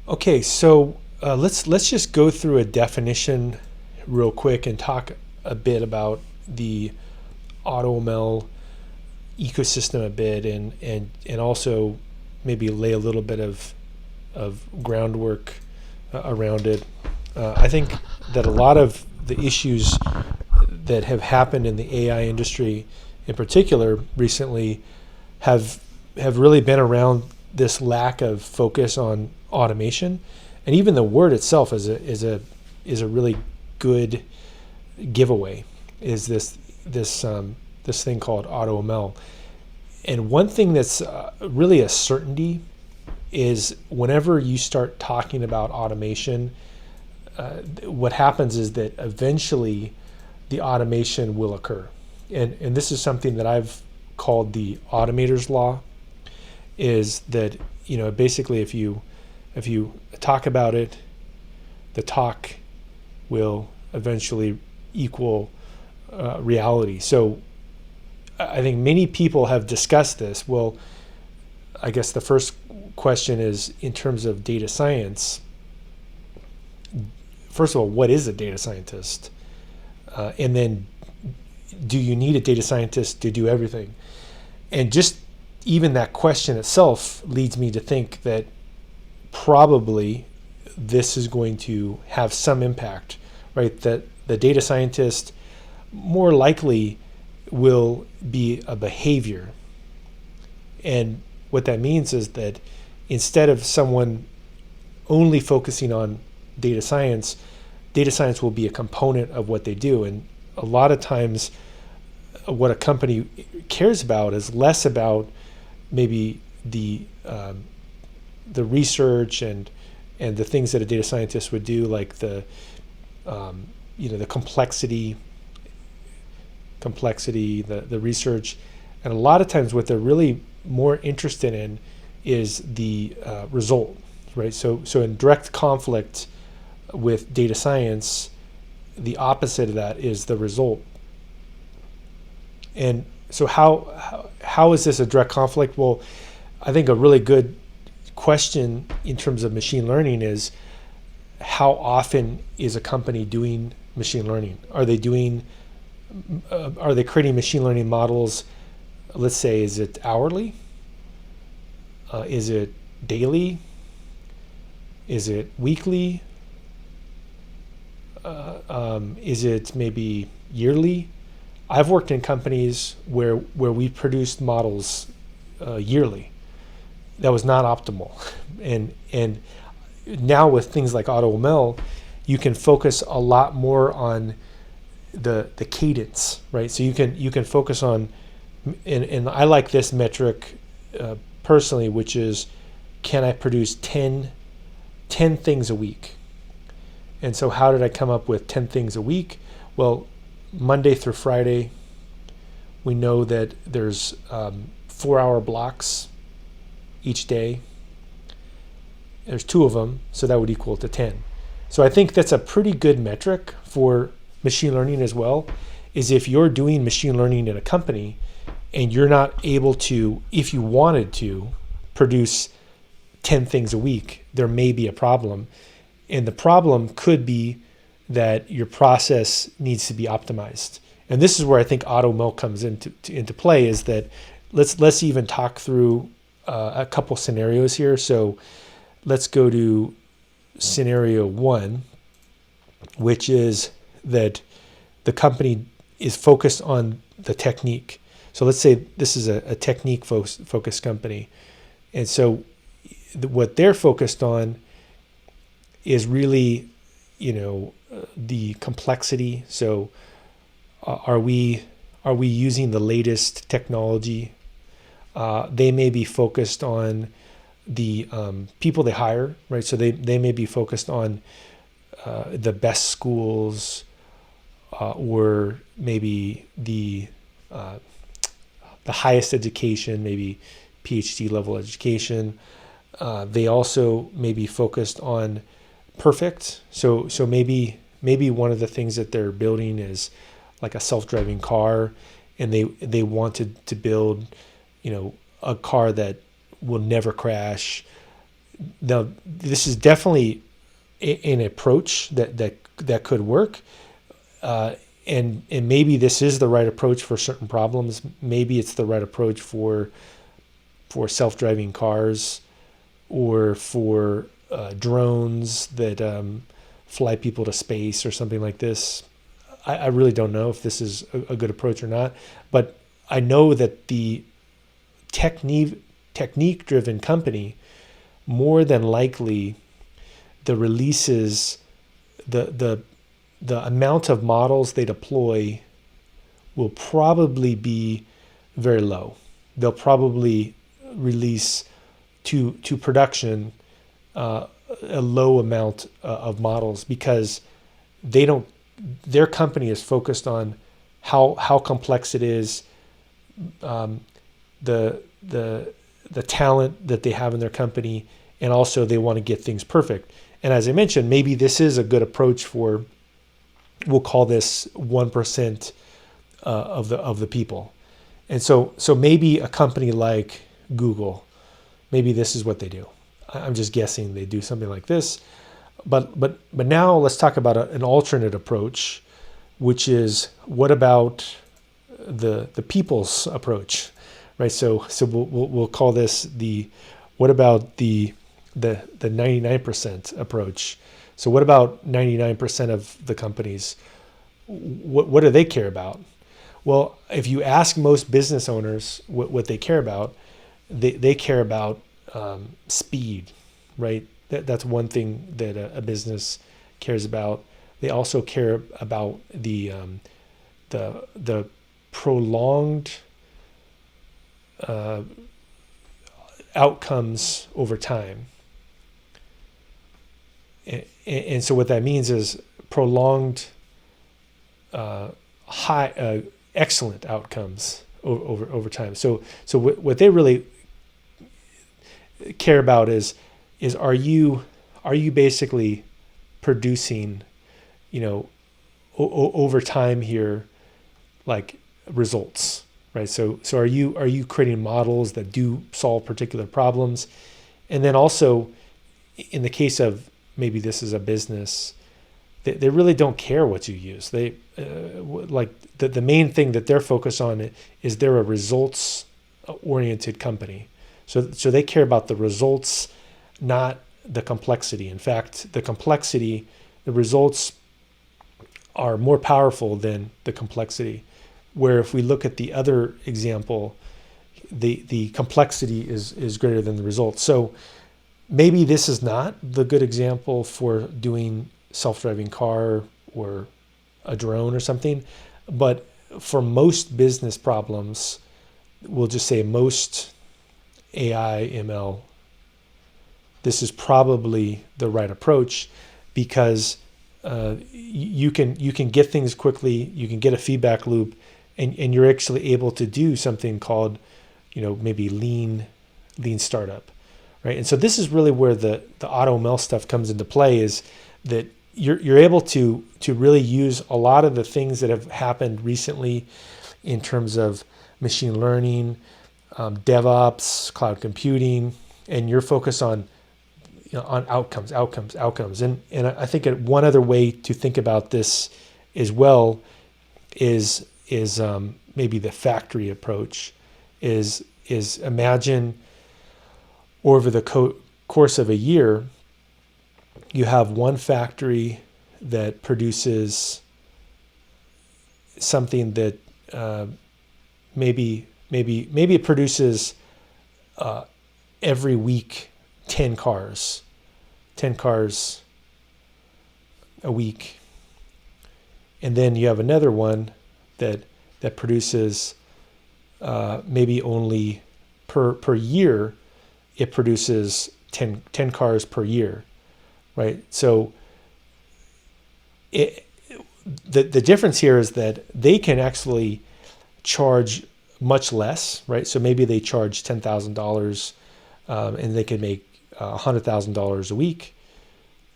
Okay, so let's just go through a definition real quick and talk a bit about the Automail ecosystem a bit, and also maybe lay a little bit of groundwork around it. I think that a lot of the issues that have happened in the AI industry, in particular, recently, have really been around this lack of focus on automation, and even the word itself is a really good giveaway. Is this thing called AutoML? And one thing that's really a certainty is whenever you start talking about automation, what happens is that eventually the automation will occur. And this is something that I've called the automator's law, is that, basically if you talk about it, the talk will eventually equal reality. So I think many people have discussed this. Well, I guess the first question is, in terms of data science, first of all, what is a data scientist? And then, do you need a data scientist to do everything? And just even that question itself leads me to think that probably this is going to have some impact, right? That the data scientist more likely will be a behavior. And what that means is that instead of someone only focusing on data science will be a component of what they do. And a lot of times what a company cares about is less about maybe the research and the things that a data scientist would do, like the complexity, the research. And a lot of times what they're really more interested in is the result, right? So in direct conflict with data science, the opposite of that is the result. And so how is this a direct conflict? Well, I think a really good question in terms of machine learning is, how often is a company doing machine learning? Are they creating machine learning models? Let's say, is it hourly? Is it daily? Is it weekly? Is it maybe yearly? I've worked in companies where we produced models yearly. That was not optimal. And now with things like AutoML, you can focus a lot more on the cadence, right? So you can focus on, and I like this metric personally, which is, can I produce 10 things a week? And so how did I come up with 10 things a week? Well, Monday through Friday, we know that there's 4-hour blocks each day. There's 2 of them, so that would equal to 10. So I think that's a pretty good metric for machine learning as well, is if you're doing machine learning in a company and you're not able to, if you wanted to, produce 10 things a week, there may be a problem. And the problem could be that your process needs to be optimized. And this is where I think AutoML comes into play, is that let's even talk through a couple scenarios here. So let's go to scenario 1, which is that the company is focused on the technique. So let's say this is a technique focused company. And so what they're focused on is really, the complexity. So are we using the latest technology? They may be focused on the people they hire, right? So they may be focused on the best schools, or maybe the highest education, maybe PhD level education. They also may be focused on perfect. So maybe one of the things that they're building is like a self-driving car, and they wanted to build, a car that will never crash. Now, this is definitely an approach that could work, and maybe this is the right approach for certain problems. Maybe it's the right approach for self-driving cars, or for drones that fly people to space or something like this. I really don't know if this is a good approach or not, but I know that the technique-driven company, more than likely, the releases, the amount of models they deploy will probably be very low. They'll probably release to production a low amount of models, because their company is focused on how complex it is, the talent that they have in their company, and also they want to get things perfect. And as I mentioned, maybe this is a good approach for, we'll call this 1% of the people. And so maybe a company like Google, maybe this is what they do. I'm just guessing they do something like this. But now let's talk about an alternate approach, which is, what about the people's approach, right? So we'll call this what about the 99% approach? So what about 99% of the companies? What do they care about? Well, if you ask most business owners what they care about, they care about speed, right? That's one thing that a business cares about. They also care about the prolonged outcomes over time. And so what that means is prolonged excellent outcomes over time. So what they really care about is are you basically producing, over time here, like results, right? So are you creating models that do solve particular problems? And then also, in the case of, maybe this is a business, they really don't care what you use. They like the main thing that they're focused on is they're a results oriented company. So they care about the results, not the complexity. In fact, the results are more powerful than the complexity. Where if we look at the other example, the complexity is greater than the results. So maybe this is not the good example for doing self-driving car or a drone or something, but for most business problems, we'll just say most AI, ML, this is probably the right approach, because you can get things quickly, you can get a feedback loop, and you're actually able to do something called, maybe lean startup, right? And so this is really where the AutoML stuff comes into play, is that you're able to really use a lot of the things that have happened recently in terms of machine learning, DevOps, cloud computing, and you're focused on outcomes. And I think one other way to think about this as well is maybe the factory approach. Is imagine over the course of a year, you have one factory that produces something that maybe it produces every week 10 cars a week. And then you have another one that produces maybe only per year, it produces 10 cars per year, right? So the difference here is that they can actually charge much less, right? So maybe they charge $10,000 and they can make $100,000 a week.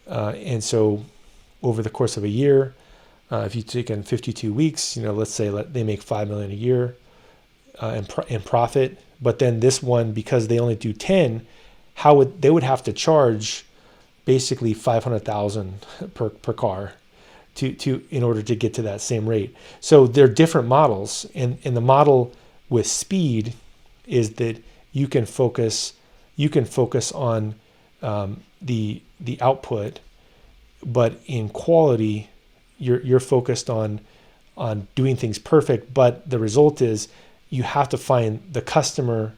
And so over the course of a year, if you take in 52 weeks, let's say they make $5 million a year in profit. But then this one, because they only do 10, they would have to charge basically 500,000 per car to in order to get to that same rate. So they're different models, and the model with speed is that you can focus on the output, but in quality you're focused on doing things perfect. But the result is you have to find the customer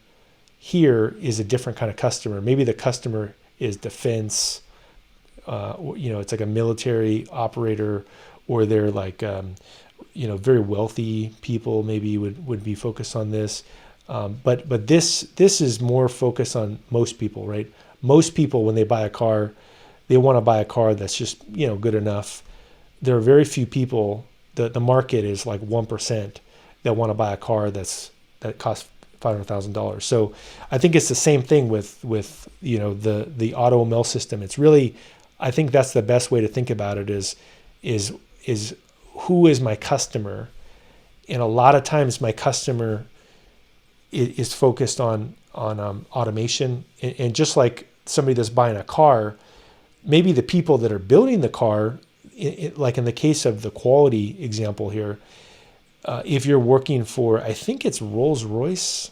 here is a different kind of customer. Maybe the customer is defense, it's like a military operator, or they're like very wealthy people maybe would be focused on this. But this is more focused on most people, right? Most people, when they buy a car, they want to buy a car that's just good enough. There are very few people. The market is like 1% that want to buy a car that costs $500,000. So I think it's the same thing with the AutoML system. It's really, I think that's the best way to think about it is who is my customer? And a lot of times my customer is focused on automation, and just like somebody that's buying a car, maybe the people that are building the car, like in the case of the quality example here, if you're working for, I think it's Rolls-Royce,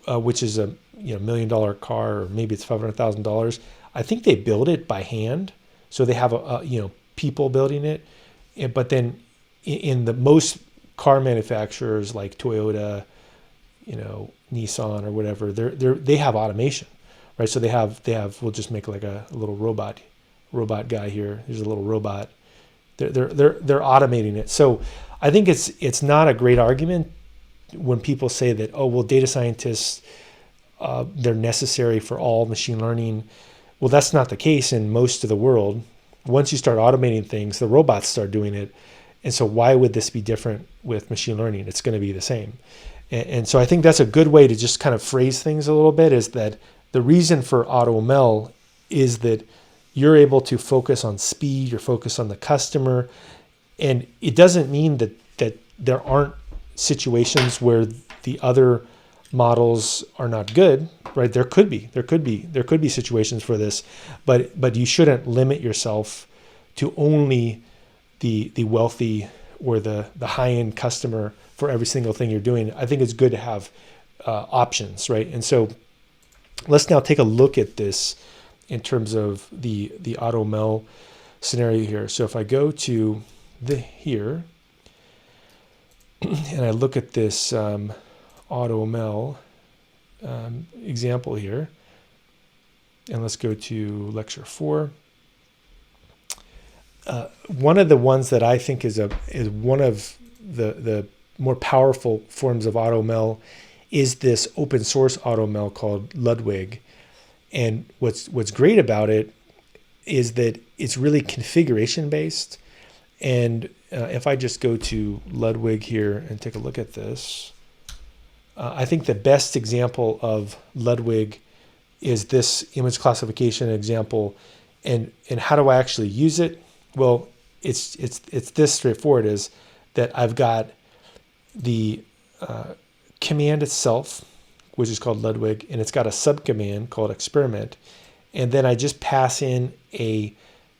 which is a $1 million car, or maybe it's $500,000. I think they build it by hand, so they have people building it. But then in the most car manufacturers like Toyota, Nissan or whatever, they have automation, right? So they have we'll just make like a little robot guy here. Here's a little robot. They're automating it. So I think it's not a great argument when people say that, oh, well, data scientists, they're necessary for all machine learning. Well, that's not the case in most of the world. Once you start automating things, the robots start doing it. And so why would this be different with machine learning? It's going to be the same. And so I think that's a good way to just kind of phrase things a little bit, is that the reason for AutoML is that you're able to focus on speed, you're focused on the customer. And it doesn't mean that there aren't situations where the other models are not good, right? There could be situations for this, but you shouldn't limit yourself to only the wealthy or the high-end customer for every single thing you're doing. I think it's good to have options, right? And so let's now take a look at this in terms of the AutoML scenario here. So if I go to here and I look at this AutoML example here, and let's go to lecture 4. One of the ones that I think is one of the more powerful forms of AutoML is this open source AutoML called Ludwig. And what's great about it is that it's really configuration based. And if I just go to Ludwig here and take a look at this, I think the best example of Ludwig is this image classification example. And how do I actually use it? Well, it's this straightforward, is that I've got the command itself, which is called Ludwig, and it's got a subcommand called experiment. And then I just pass in a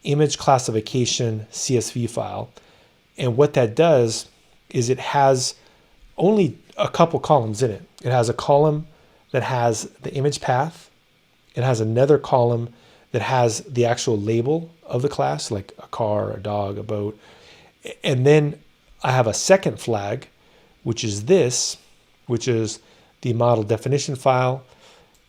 image classification CSV file. And what that does is it has only a couple columns in it. It has a column that has the image path. It has another column that has the actual label of the class, like a car, a dog, a boat. And then I have a second flag, which is this, which is the model definition file.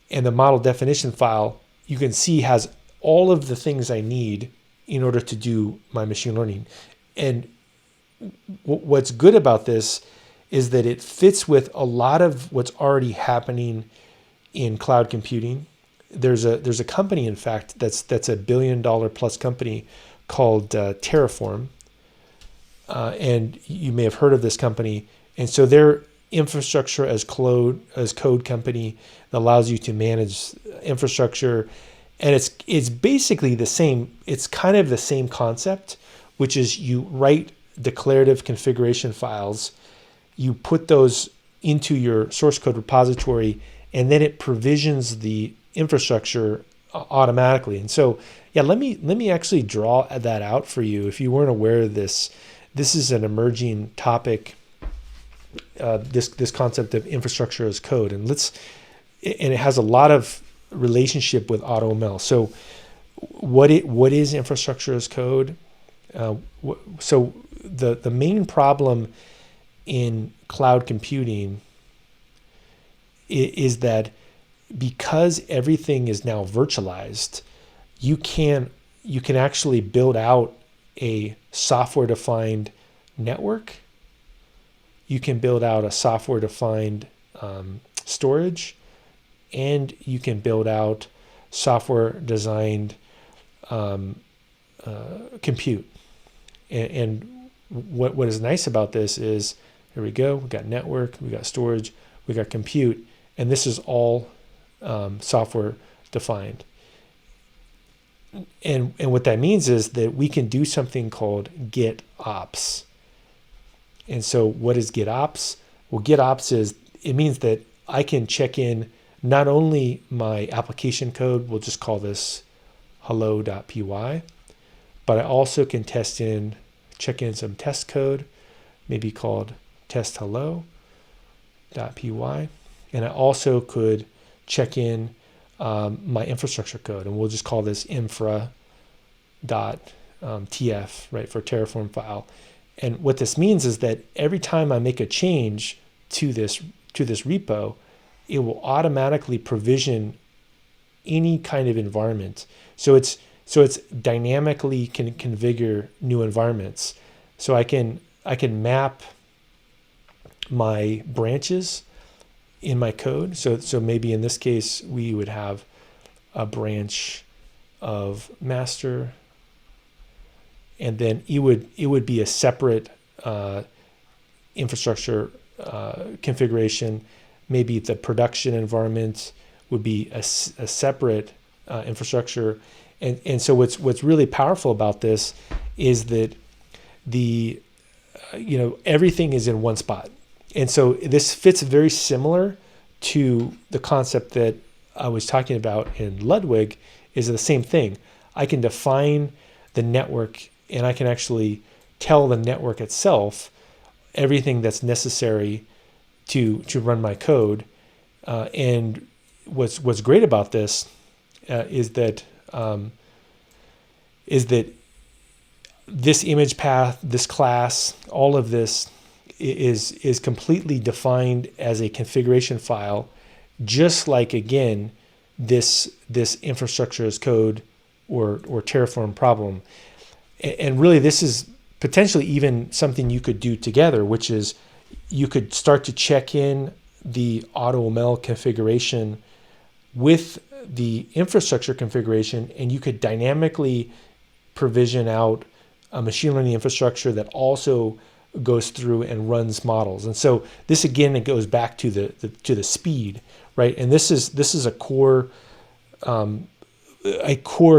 And the model definition file, you can see, has all of the things I need in order to do my machine learning. And what's good about this is that it fits with a lot of what's already happening in cloud computing. There's a company, in fact, that's $1 billion plus company called Terraform. And you may have heard of this company. And so they're infrastructure as code company that allows you to manage infrastructure. And it's basically the same. It's kind of the same concept, which is you write declarative configuration files, you put those into your source code repository, and then it provisions the infrastructure automatically. And so, yeah, let me actually draw that out for you. If you weren't aware of this, this is an emerging topic. This concept of infrastructure as code, and it has a lot of relationship with AutoML. So, what is infrastructure as code? So the main problem in cloud computing is that because everything is now virtualized, you can actually build out a software-defined network. You can build out a software-defined storage, and you can build out software-designed compute. And what is nice about this is, here we go, we got network, we got storage, we got compute, and this is all software defined. And what that means is that we can do something called GitOps. And so what is GitOps? Well, GitOps it means that I can check in not only my application code, we'll just call this hello.py, but I also can check in some test code, maybe called test hello.py. And I also could check in my infrastructure code, and we'll just call this infra.tf, right, for Terraform file. And what this means is that every time I make a change to this repo, it will automatically provision any kind of environment. So it's dynamically can configure new environments. So I can map my branches in my code. So maybe in this case we would have a branch of master, and then it would be a separate infrastructure configuration. Maybe the production environment would be a separate infrastructure. And so what's really powerful about this is that everything is in one spot. And so this fits very similar to the concept that I was talking about in Ludwig, is the same thing. I can define the network, and I can actually tell the network itself everything that's necessary to run my code. And what's great about this is that this image path, this class, all of this is completely defined as a configuration file, just like, again, this infrastructure as code or Terraform problem. And really, this is potentially even something you could do together, which is you could start to check in the AutoML configuration with the infrastructure configuration, and you could dynamically provision out a machine learning infrastructure that also goes through and runs models. And so this, again, it goes back to the speed, right? And this is a core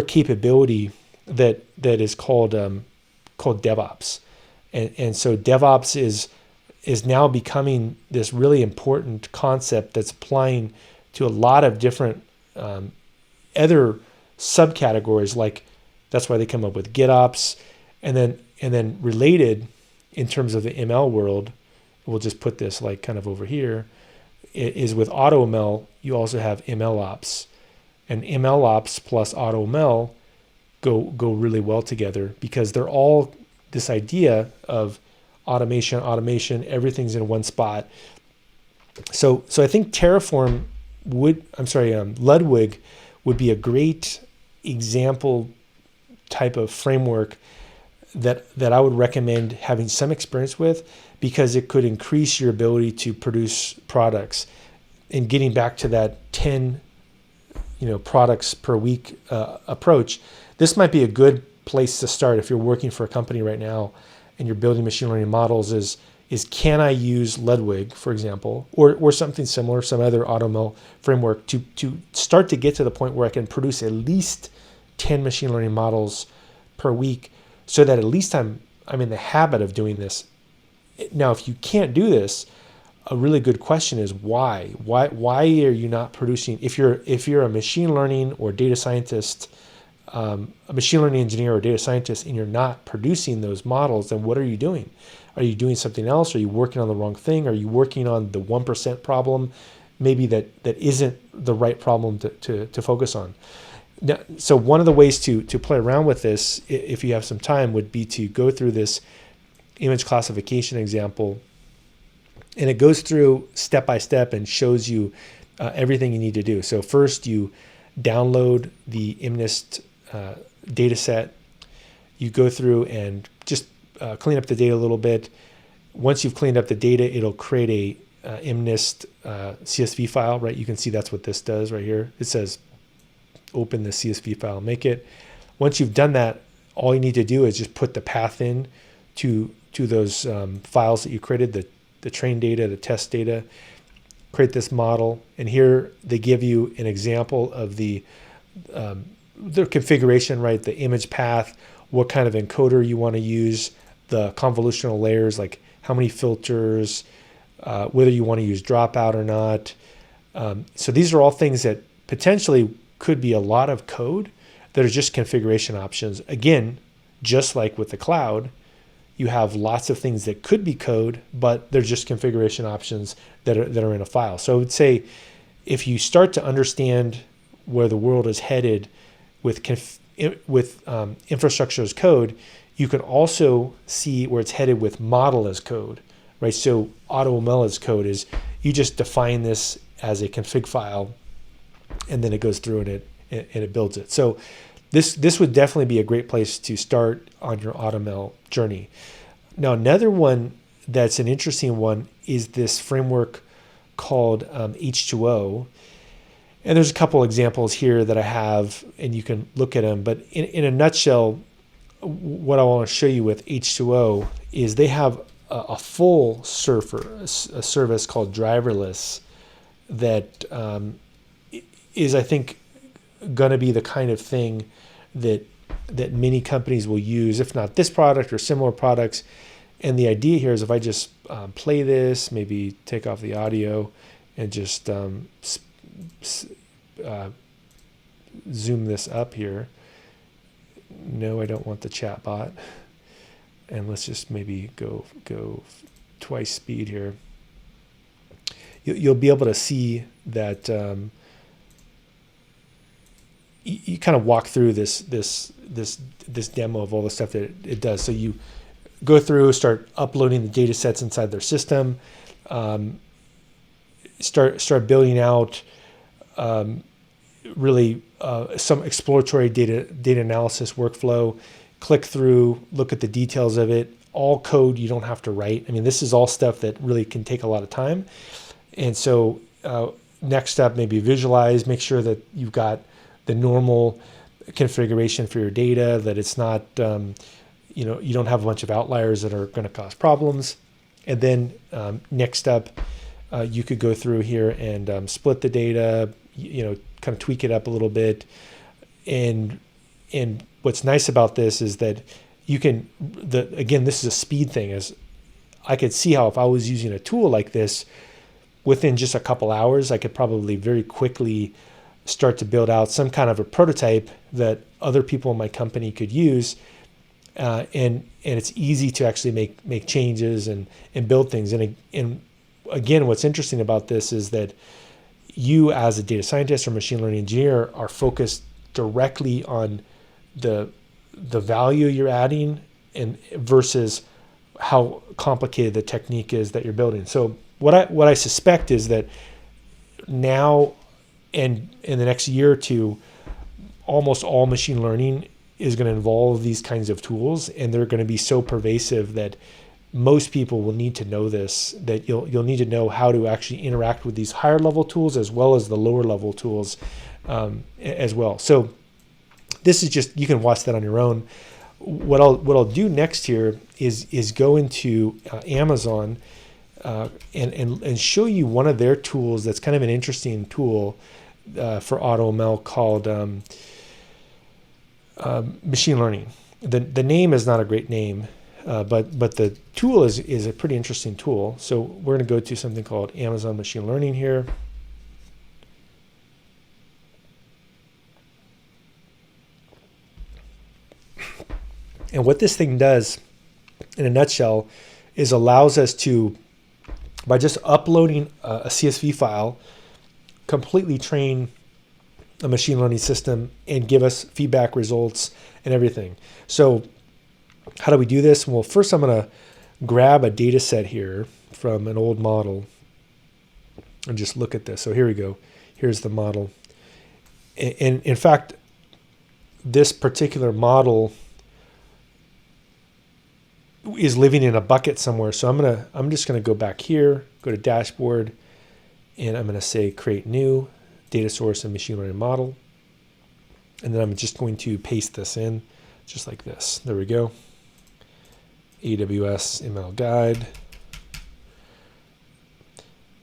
capability that is called DevOps. And so DevOps is now becoming this really important concept that's applying to a lot of different other subcategories. Like, that's why they come up with GitOps, and then related in terms of the ML world, we'll just put this like kind of over here, is with AutoML, you also have MLOps, and MLOps plus AutoML go really well together, because they're all this idea of automation, everything's in one spot. So I think Ludwig would be a great example type of framework that I would recommend having some experience with, because it could increase your ability to produce products. And getting back to that 10 products per week approach, this might be a good place to start if you're working for a company right now and you're building machine learning models. Is can I use Ludwig, for example, or something similar, some other AutoML framework to start to get to the point where I can produce at least 10 machine learning models per week, so that at least I'm in the habit of doing this. Now, if you can't do this, a really good question is why? Why are you not producing? If you're a machine learning or data scientist, a machine learning engineer or data scientist, and you're not producing those models, then what are you doing? Are you doing something else? Are you working on the wrong thing? Are you working on the 1% problem? Maybe that isn't the right problem to focus on. Now, so one of the ways to play around with this, if you have some time, would be to go through this image classification example. And it goes through step by step and shows you everything you need to do. So first you download the Immanent data set. You go through and just clean up the data a little bit. Once you've cleaned up the data, it'll create a Immanent CSV file, right? You can see that's what this does right here. It says open the CSV file, make it. Once you've done that, all you need to do is just put the path in to those files that you created, the train data, the test data, create this model. And here they give you an example of the configuration, right? The image path, what kind of encoder you want to use, the convolutional layers, like how many filters, whether you want to use dropout or not. So these are all things that potentially could be a lot of code that are just configuration options. Again, just like with the cloud, you have lots of things that could be code, but they're just configuration options that are in a file. So I would say if you start to understand where the world is headed with infrastructure as code, you can also see where it's headed with model as code, right? So AutoML as code is you just define this as a config file, and then it goes through and it builds it. So this would definitely be a great place to start on your Automail journey. Now, another one that's an interesting one is this framework called H2O. And there's a couple examples here that I have, and you can look at them. But in a nutshell, what I want to show you with H2O is they have a full service called driverless that is, I think, going to be the kind of thing that many companies will use, if not this product or similar products. And the idea here is if I just play this, maybe take off the audio and just zoom this up here. No, I don't want the chat bot. And let's just maybe go twice speed here. You'll be able to see that you kind of walk through this demo of all the stuff that it does. So you go through, start uploading the data sets inside their system, start building out really some exploratory data analysis workflow, click through, look at the details of it, all code you don't have to write. I mean, this is all stuff that really can take a lot of time. And so next up, maybe visualize, make sure that you've got the normal configuration for your data, that it's not, you don't have a bunch of outliers that are going to cause problems. And then next up, you could go through here and split the data, kind of tweak it up a little bit. And what's nice about this is that you can, again, this is a speed thing. As I could see how if I was using a tool like this, within just a couple hours, I could probably very quickly start to build out some kind of a prototype that other people in my company could use. And it's easy to actually make changes and build things. And again, what's interesting about this is that you as a data scientist or machine learning engineer are focused directly on the value you're adding and versus how complicated the technique is that you're building. So what I suspect is that now and in the next year or two, almost all machine learning is going to involve these kinds of tools, and they're going to be so pervasive that most people will need to know this, that you'll need to know how to actually interact with these higher level tools as well as the lower level tools as well. So this is just, you can watch that on your own. What I'll do next here is go into Amazon and show you one of their tools that's kind of an interesting tool for AutoML called machine learning. The name is not a great name, But the tool is a pretty interesting tool. So we're going to go to something called Amazon Machine Learning here. And what this thing does, in a nutshell, is allows us to, by just uploading a CSV file, completely train a machine learning system and give us feedback results and everything. So how do we do this? Well, first I'm going to grab a data set here from an old model and just look at this. So here we go. Here's the model. And in fact, this particular model is living in a bucket somewhere. So I'm just going to go back here, go to dashboard, and I'm going to say create new data source and machine learning model. And then I'm just going to paste this in just like this. There we go. AWS ML guide.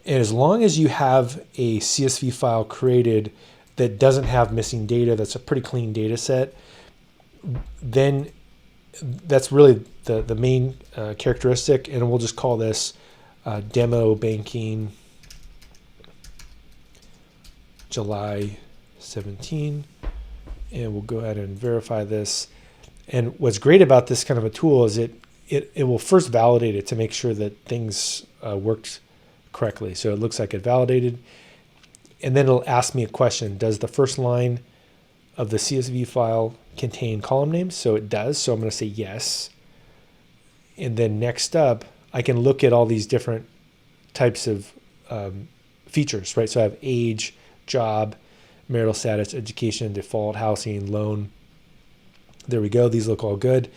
And as long as you have a CSV file created that doesn't have missing data, that's a pretty clean data set, then that's really the main characteristic. And we'll just call this demo banking July 17. And we'll go ahead and verify this. And what's great about this kind of a tool is it will first validate it to make sure that things worked correctly. So it looks like it validated. And then it'll ask me a question. Does the first line of the CSV file contain column names? So it does. So I'm going to say yes. And then next up, I can look at all these different types of features, right? So I have age, job, marital status, education, default, housing, loan. There we go. These look all good.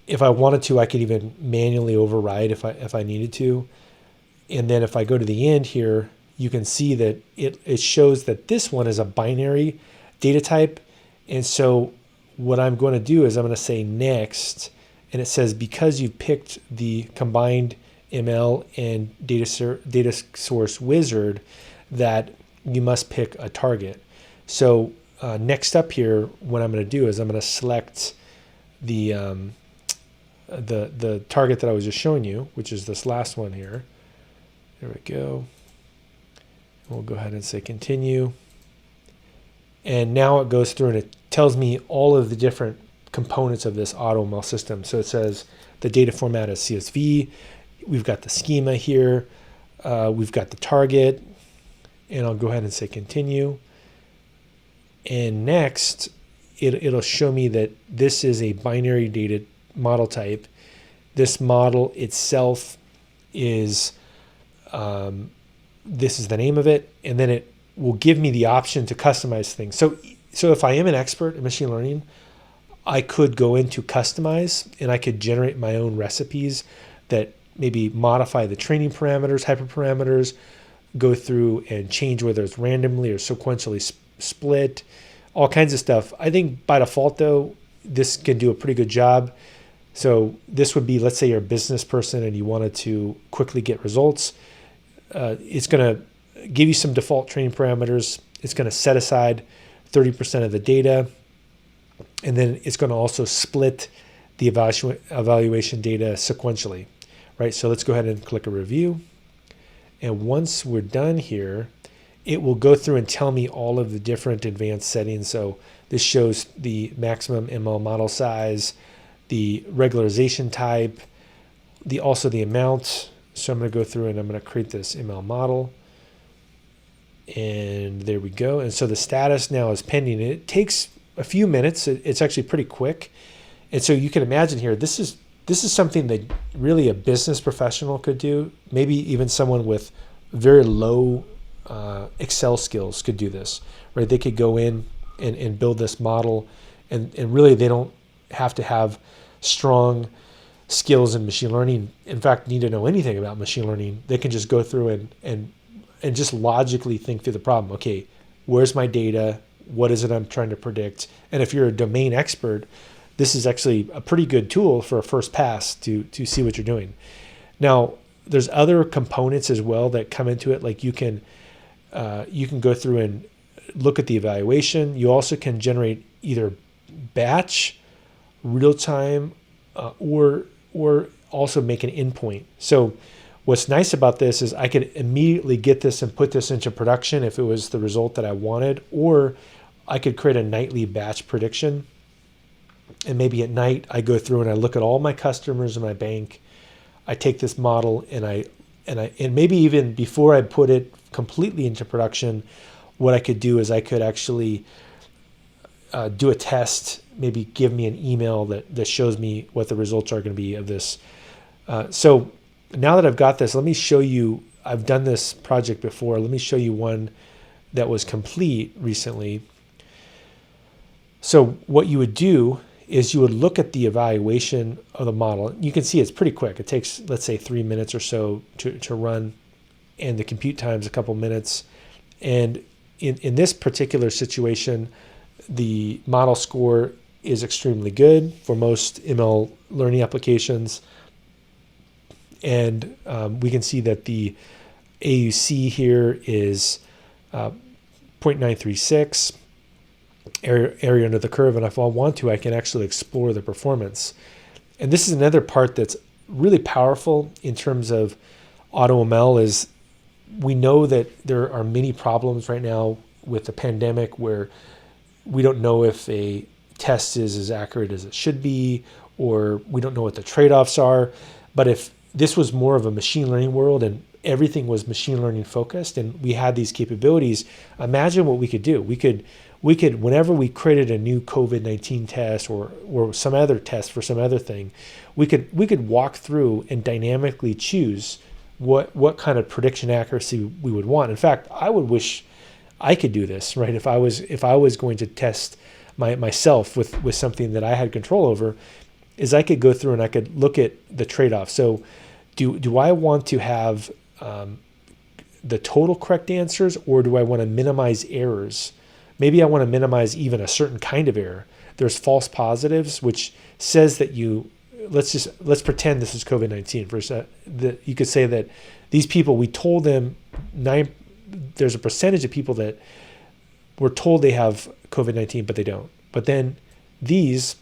If I wanted to, I could even manually override if I needed to. And then if I go to the end here, you can see that it shows that this one is a binary data type. And so what I'm going to do is I'm going to say next, and it says because you picked the combined ML and data source wizard, that you must pick a target. So next up here, what I'm going to do is I'm going to select the target that I was just showing you, which is this last one here. There we go. We'll go ahead and say continue. And now it goes through and it tells me all of the different components of this AutoML system. So it says the data format is CSV. We've got the schema here. We've got the target. And I'll go ahead and say continue. And next, it'll show me that this is a binary data model type. This model itself is, this is the name of it. And then it will give me the option to customize things. So if I am an expert in machine learning, I could go into customize and I could generate my own recipes that maybe modify the training parameters, hyperparameters, go through and change whether it's randomly or sequentially split, all kinds of stuff. I think by default though, this can do a pretty good job. So this would be, let's say you're a business person and you wanted to quickly get results. It's going to give you some default training parameters. It's going to set aside 30% of the data. And then it's going to also split the evaluation data sequentially, right? So let's go ahead and click a review. And once we're done here, it will go through and tell me all of the different advanced settings. So this shows the maximum ML model size, the regularization type, also the amount. So I'm going to go through and I'm going to create this ML model. And there we go. And so the status now is pending. It takes a few minutes. It's actually pretty quick. And so you can imagine here, this is something that really a business professional could do. Maybe even someone with very low Excel skills could do this, right? They could go in and build this model, and really they don't have to have strong skills in machine learning. In fact, need to know anything about machine learning. They can just go through and just logically think through the problem. Okay, where's my data? What is it I'm trying to predict? And if you're a domain expert, this is actually a pretty good tool for a first pass to see what you're doing. Now, there's other components as well that come into it. Like you can go through and look at the evaluation. You also can generate either batch, real time, or or also make an endpoint. So what's nice about this is I could immediately get this and put this into production if it was the result that I wanted, or I could create a nightly batch prediction. And maybe at night I go through and I look at all my customers in my bank. I take this model and maybe even before I put it completely into production, what I could do is I could actually do a test, maybe give me an email that shows me what the results are going to be of this. So now that I've got this, let me show you, I've done this project before. Let me show you one that was complete recently. So what you would do is you would look at the evaluation of the model. You can see it's pretty quick. It takes, let's say, 3 minutes or so to run, and the compute time is a couple minutes. And in this particular situation, the model score is extremely good for most ML learning applications. And we can see that the AUC here is 0.936. area under the curve, and if I want to, I can actually explore the performance. And this is another part that's really powerful in terms of AutoML. Is we know that there are many problems right now with the pandemic where we don't know if a test is as accurate as it should be, or we don't know what the trade-offs are. But if this was more of a machine learning world and everything was machine learning focused and we had these capabilities, imagine what we could do. We could, whenever we created a new COVID-19 test or some other test for some other thing, we could walk through and dynamically choose what kind of prediction accuracy we would want. In fact, I would wish I could do this, right? If I was going to test myself with something that I had control over, is I could go through and I could look at the trade-off. So do I want to have the total correct answers, or do I want to minimize errors? Maybe I want to minimize even a certain kind of error. There's false positives, which says that let's pretend this is COVID-19. You could say that these people, we told them there's a percentage of people that were told they have COVID-19, but they don't. But then these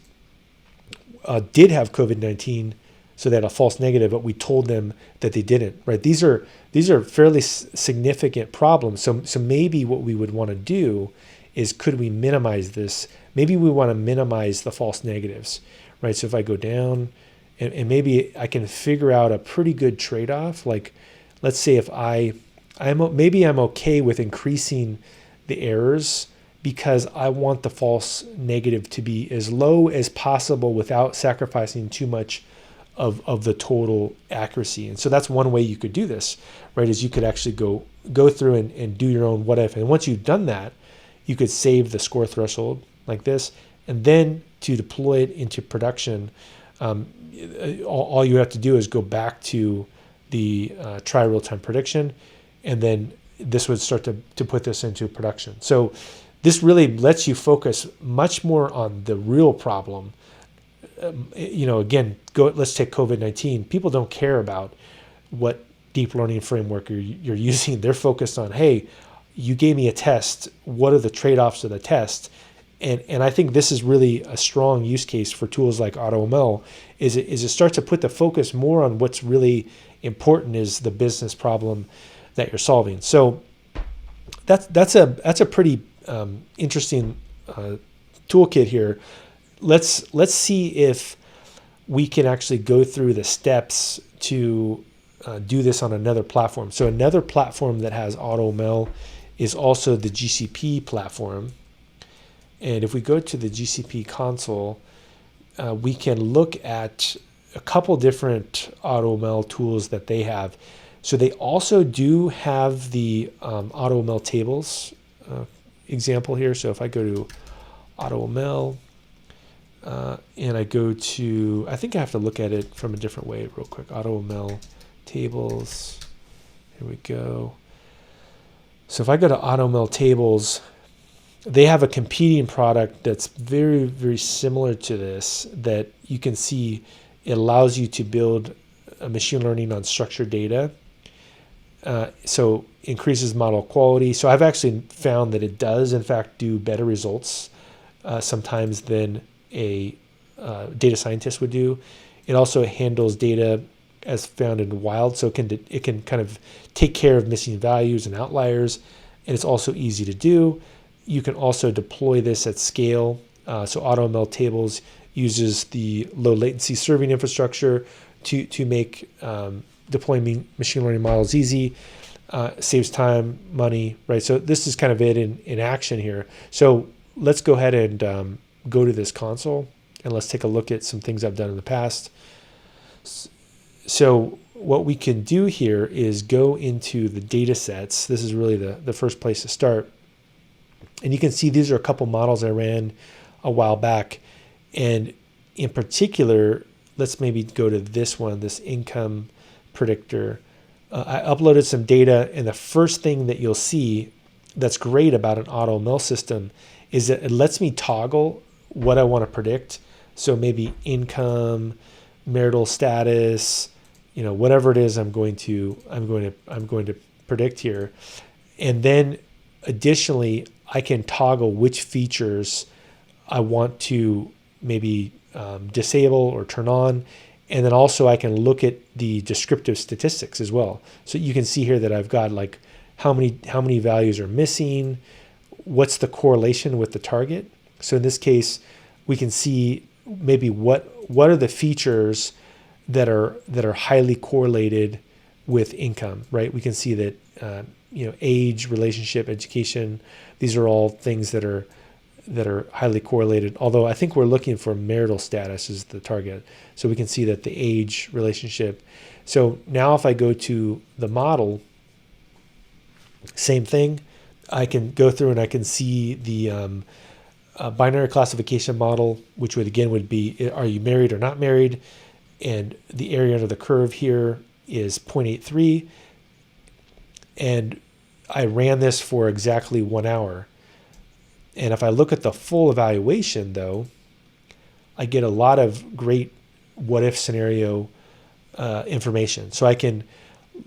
did have COVID-19, so they had a false negative, but we told them that they didn't, right? These are fairly significant problems. So maybe what we would want to do is, could we minimize this? Maybe we want to minimize the false negatives, right? So if I go down and maybe I can figure out a pretty good trade-off. Like, let's say if I'm okay with increasing the errors because I want the false negative to be as low as possible without sacrificing too much of the total accuracy. And so that's one way you could do this, right? Is you could actually go through and do your own what if. And once you've done that, you could save the score threshold like this, and then to deploy it into production, all you have to do is go back to the try real-time prediction, and then this would start to put this into production. So this really lets you focus much more on the real problem. Again, let's take COVID-19. People don't care about what deep learning framework you're using. They're focused on, hey, you gave me a test. What are the trade-offs of the test? And I think this is really a strong use case for tools like AutoML. Is it starts to put the focus more on what's really important, is the business problem that you're solving. So that's a pretty interesting toolkit here. Let's see if we can actually go through the steps to do this on another platform. So another platform that has AutoML is also the GCP platform. And if we go to the GCP console, we can look at a couple different AutoML tools that they have. So they also do have the AutoML tables example here. So if I go to AutoML and I go to, I think I have to look at it from a different way real quick. AutoML tables, here we go. So if I go to AutoML tables, they have a competing product that's very, very similar to this, that you can see it allows you to build a machine learning on structured data. So increases model quality. So I've actually found that it does, in fact, do better results sometimes than a data scientist would do. It also handles data as found in wild, so it can kind of take care of missing values and outliers, and it's also easy to do. You can also deploy this at scale. So AutoML tables uses the low latency serving infrastructure to make deploying machine learning models easy. Saves time, money, right? So this is kind of it in action here. So let's go ahead and go to this console, and let's take a look at some things I've done in the past. So what we can do here is go into the data sets. This is really the first place to start. And you can see these are a couple models I ran a while back. And in particular, let's maybe go to this one, this income predictor. I uploaded some data, and the first thing that you'll see that's great about an AutoML system is that it lets me toggle what I want to predict. So maybe income, marital status, whatever it is I'm going to predict here. And then additionally, I can toggle which features I want to maybe disable or turn on. And then also I can look at the descriptive statistics as well. So you can see here that I've got like how many values are missing, what's the correlation with the target. So in this case, we can see maybe what are the features that are highly correlated with income, right? We can see that age, relationship, education, these are all things that are highly correlated. Although I think we're looking for marital status as the target. So we can see that the age, relationship. So now if I go to the model, same thing. I can go through and I can see the binary classification model, which would be, are you married or not married? And the area under the curve here is 0.83. And I ran this for exactly 1 hour. And if I look at the full evaluation, though, I get a lot of great what-if scenario information. So I can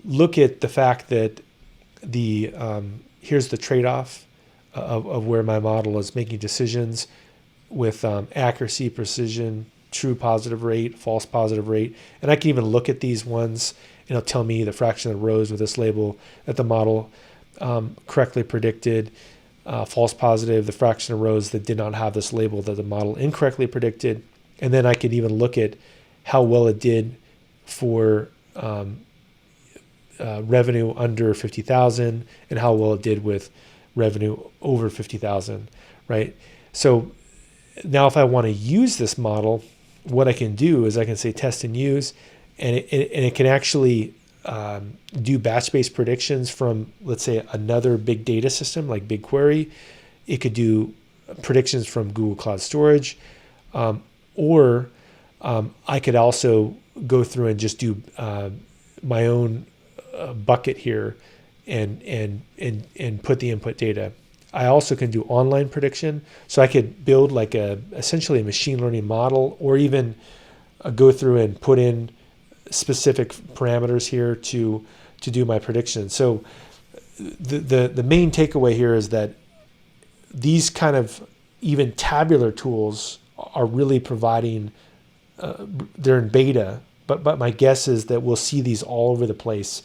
look at the fact that here's the trade-off of where my model is making decisions with accuracy, precision, true positive rate, false positive rate. And I can even look at these ones, and it'll tell me the fraction of the rows with this label that the model correctly predicted. False positive, the fraction of rows that did not have this label that the model incorrectly predicted. And then I could even look at how well it did for revenue under 50,000 and how well it did with revenue over 50,000, right? So now if I want to use this model, what I can do is I can say test and use, and it can actually do batch-based predictions from, let's say, another big data system like Bigquery. It could do predictions from Google Cloud Storage, or I could also go through and just do my own bucket here and put the input data. I also can do online prediction, so I could build like essentially a machine learning model, or even go through and put in specific parameters here to do my prediction. So the main takeaway here is that these kind of even tabular tools are really providing, they're in beta, but my guess is that we'll see these all over the place.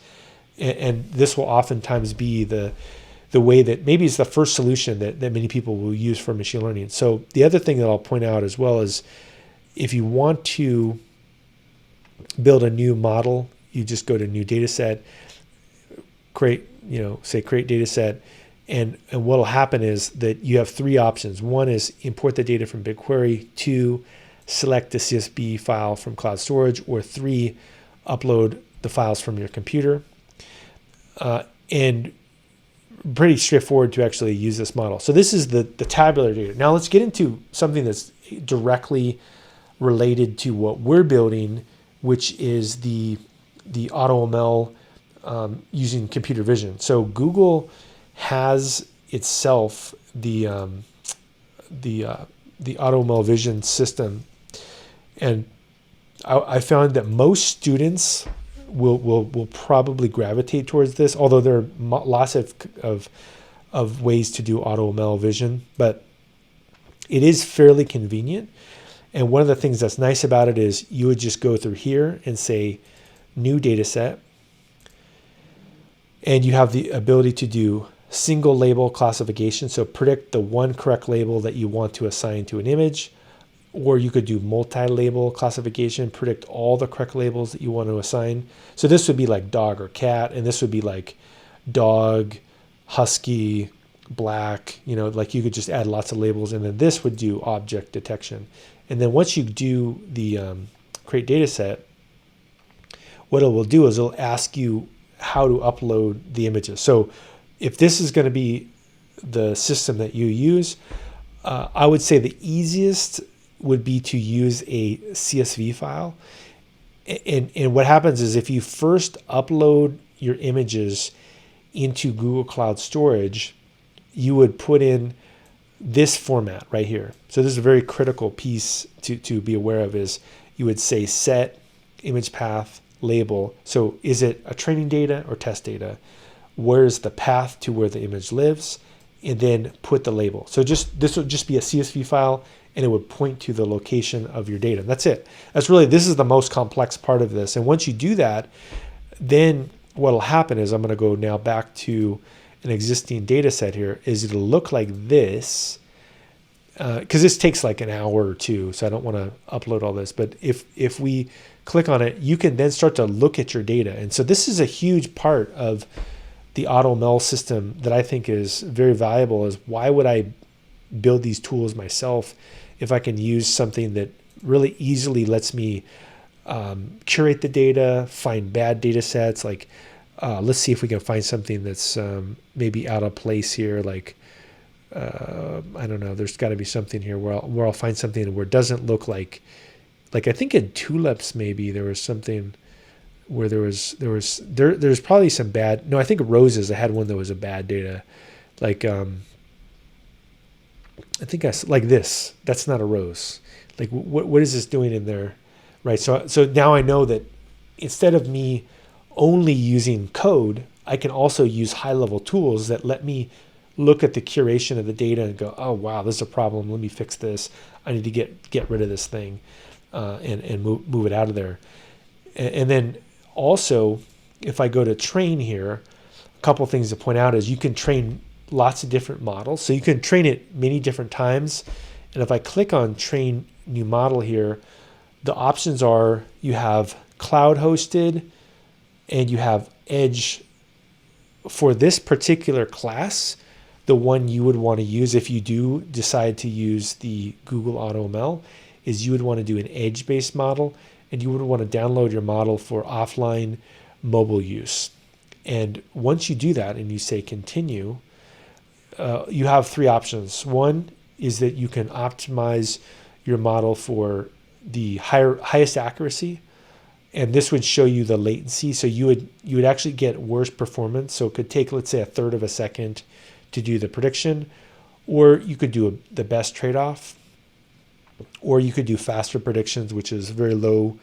And this will oftentimes be the way that maybe it's the first solution that many people will use for machine learning. So the other thing that I'll point out as well is if you want to build a new model, you just go to new data set, create data set, and what will happen is that you have three options. One is import the data from Bigquery, 2, select the CSV file from cloud storage, or 3, upload the files from your computer. And pretty straightforward to actually use this model. So this is the tabular data. Now let's get into something that's directly related to what we're building, which is the AutoML using computer vision. So Google has itself the AutoML vision system, and I found that most students will probably gravitate towards this, although there are lots of ways to do AutoML vision, but it is fairly convenient. And one of the things that's nice about it is you would just go through here and say new data set. And you have the ability to do single label classification. So predict the one correct label that you want to assign to an image. Or you could do multi-label classification, predict all the correct labels that you want to assign. So this would be like dog or cat, and this would be like dog, husky, black, like you could just add lots of labels, and then this would do object detection. And then once you do the create data set, what it will do is it'll ask you how to upload the images. So if this is going to be the system that you use, I would say the easiest would be to use a CSV file. And what happens is if you first upload your images into Google Cloud Storage, you would put in this format right here. So this is a very critical piece to be aware of, is you would say set image path label. So is it a training data or test data? Where's the path to where the image lives? And then put the label. So this would just be a CSV file, and it would point to the location of your data. That's it. This is the most complex part of this. And once you do that, then what'll happen is I'm going to go now back to an existing data set here, is it'll look like this, because this takes like an hour or two, so I don't want to upload all this. But if we click on it, you can then start to look at your data. And so this is a huge part of the AutoML system that I think is very valuable, is why would I build these tools myself if I can use something that really easily lets me curate the data, find bad data sets. Like, let's see if we can find something that's maybe out of place here. Like, I don't know, there's got to be something here where I'll find something where it doesn't look like I think in tulips maybe there was something where there's probably some bad. No, I think roses. I had one that was a bad data. Like, I think like this. That's not a rose. Like, what is this doing in there, right? So now I know that instead of me only using code, I can also use high-level tools that let me look at the curation of the data and go, oh wow, this is a problem. Let me fix this. I need to get rid of this thing, and move it out of there. And then also, if I go to train here, a couple things to point out is you can train lots of different models. So you can train it many different times. And if I click on train new model here, the options are you have cloud hosted and you have edge. For this particular class, the one you would want to use if you do decide to use the Google AutoML is you would want to do an edge-based model, and you would want to download your model for offline mobile use. And once you do that and you say continue, you have three options. One is that you can optimize your model for the highest accuracy, and this would show you the latency. So you would actually get worse performance. So it could take, let's say, a third of a second to do the prediction, or you could do the best trade-off, or you could do faster predictions, which is very low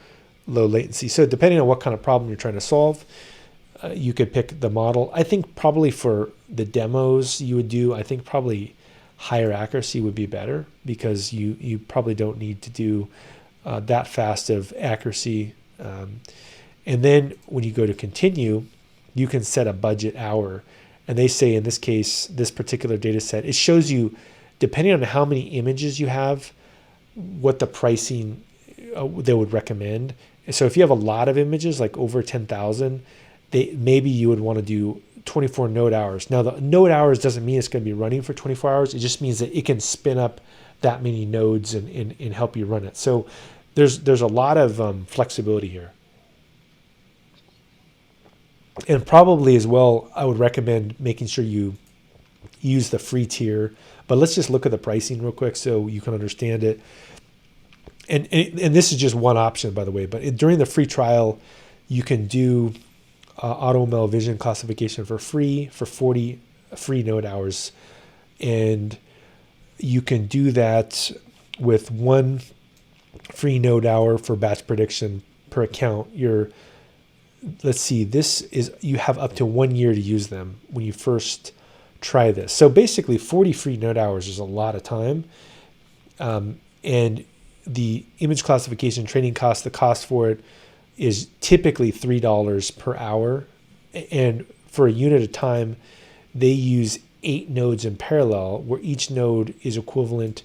latency. So depending on what kind of problem you're trying to solve, you could pick the model. I think probably for the demos you would do, I think probably higher accuracy would be better, because you probably don't need to do that fast of accuracy. And then when you go to continue, you can set a budget hour. And they say in this case, this particular data set, it shows you, depending on how many images you have, what the pricing they would recommend. So if you have a lot of images, like over 10,000, maybe you would want to do 24 node hours. Now, the node hours doesn't mean it's going to be running for 24 hours. It just means that it can spin up that many nodes and help you run it. So there's a lot of flexibility here. And probably as well, I would recommend making sure you use the free tier. But let's just look at the pricing real quick so you can understand it. And this is just one option, by the way. But during the free trial, you can do AutoML vision classification for free for 40 free node hours. And you can do that with one free node hour for batch prediction per account. Let's see, you have up to 1 year to use them when you first try this. So basically 40 free node hours is a lot of time. And the image classification training cost, the cost for it is typically $3 per hour. And for a unit of time, they use 8 nodes in parallel, where each node is equivalent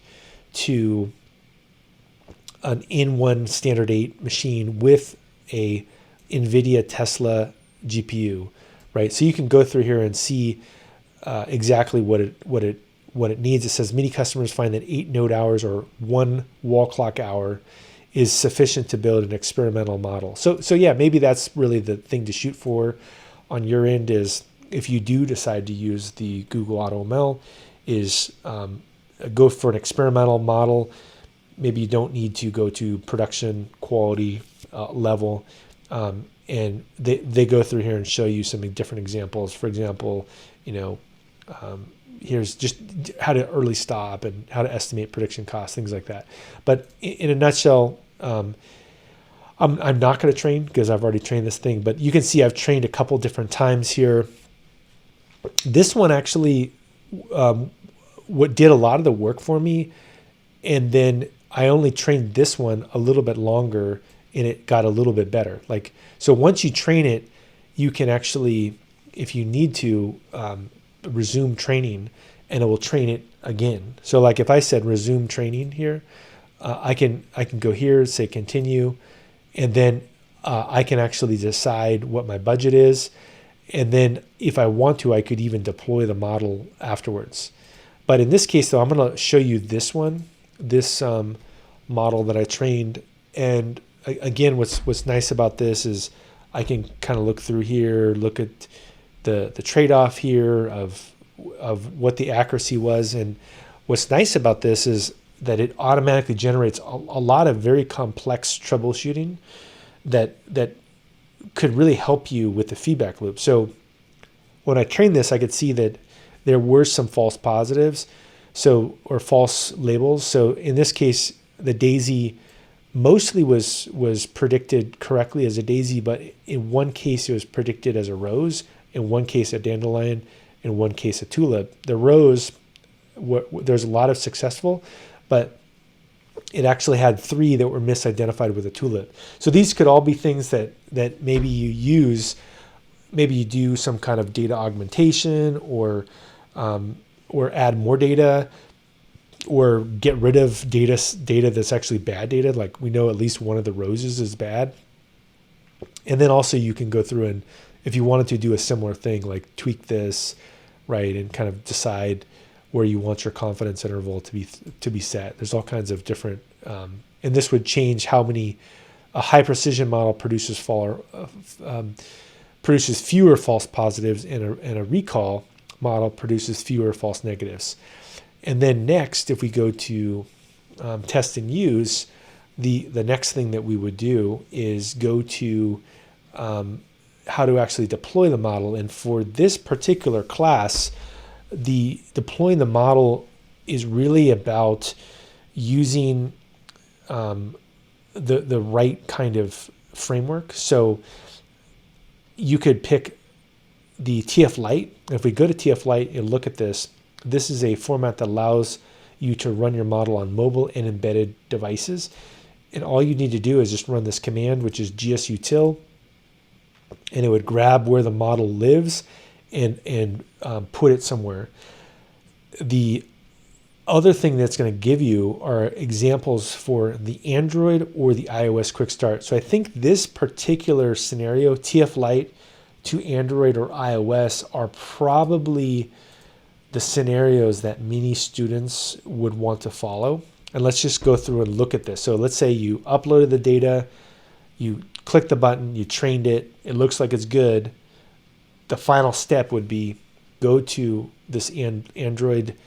to an N1 standard 8 machine with a NVIDIA Tesla GPU, right? So you can go through here and see exactly what it needs. It says many customers find that 8 node hours or 1 wall clock hour is sufficient to build an experimental model. So yeah, maybe that's really the thing to shoot for on your end, is if you do decide to use the Google AutoML, is go for an experimental model. Maybe you don't need to go to production quality level. And they go through here and show you some different examples. For example, here's just how to early stop and how to estimate prediction costs, things like that. But in a nutshell, I'm not going to train because I've already trained this thing, but you can see I've trained a couple different times here. This one actually what did a lot of the work for me, and then I only trained this one a little bit longer and it got a little bit better. So once you train it, you can actually, if you need to, resume training and it will train it again. So like if I said resume training here, I can go here, say continue, and then I can actually decide what my budget is. And then if I want to, I could even deploy the model afterwards. But in this case though, I'm going to show you this one, this model that I trained. And again, what's nice about this is I can kind of look through here, look at the trade-off here of what the accuracy was. And what's nice about this is that it automatically generates a lot of very complex troubleshooting that could really help you with the feedback loop. So when I trained this, I could see that there were some false positives, or false labels. So in this case, the daisy mostly was predicted correctly as a daisy, but in one case it was predicted as a rose, in one case a dandelion, in one case a tulip. The rose, there's a lot of successful, but it actually had 3 that were misidentified with a tulip. So these could all be things that maybe you use, maybe you do some kind of data augmentation or add more data, or get rid of data that's actually bad data. Like we know at least one of the roses is bad. And then also you can go through and if you wanted to do a similar thing, like tweak this, right, and kind of decide where you want your confidence interval to be set. There's all kinds of different, and this would change how many a high precision model produces fewer false positives, and a recall model produces fewer false negatives. And then next, if we go to test and use, the next thing that we would do is go to how to actually deploy the model. And for this particular class, the deploying the model is really about using the right kind of framework. So you could pick the TF Lite. If we go to TF Lite and look at this, this is a format that allows you to run your model on mobile and embedded devices. And all you need to do is just run this command, which is gsutil, and it would grab where the model lives and put it somewhere. The other thing that's going to give you are examples for the Android or the iOS Quick Start. So I think this particular scenario, TF Lite to Android or iOS, are probably the scenarios that many students would want to follow. And let's just go through and look at this. So let's say you uploaded the data, you click the button, you trained it, it looks like it's good. The final step would be go to this Android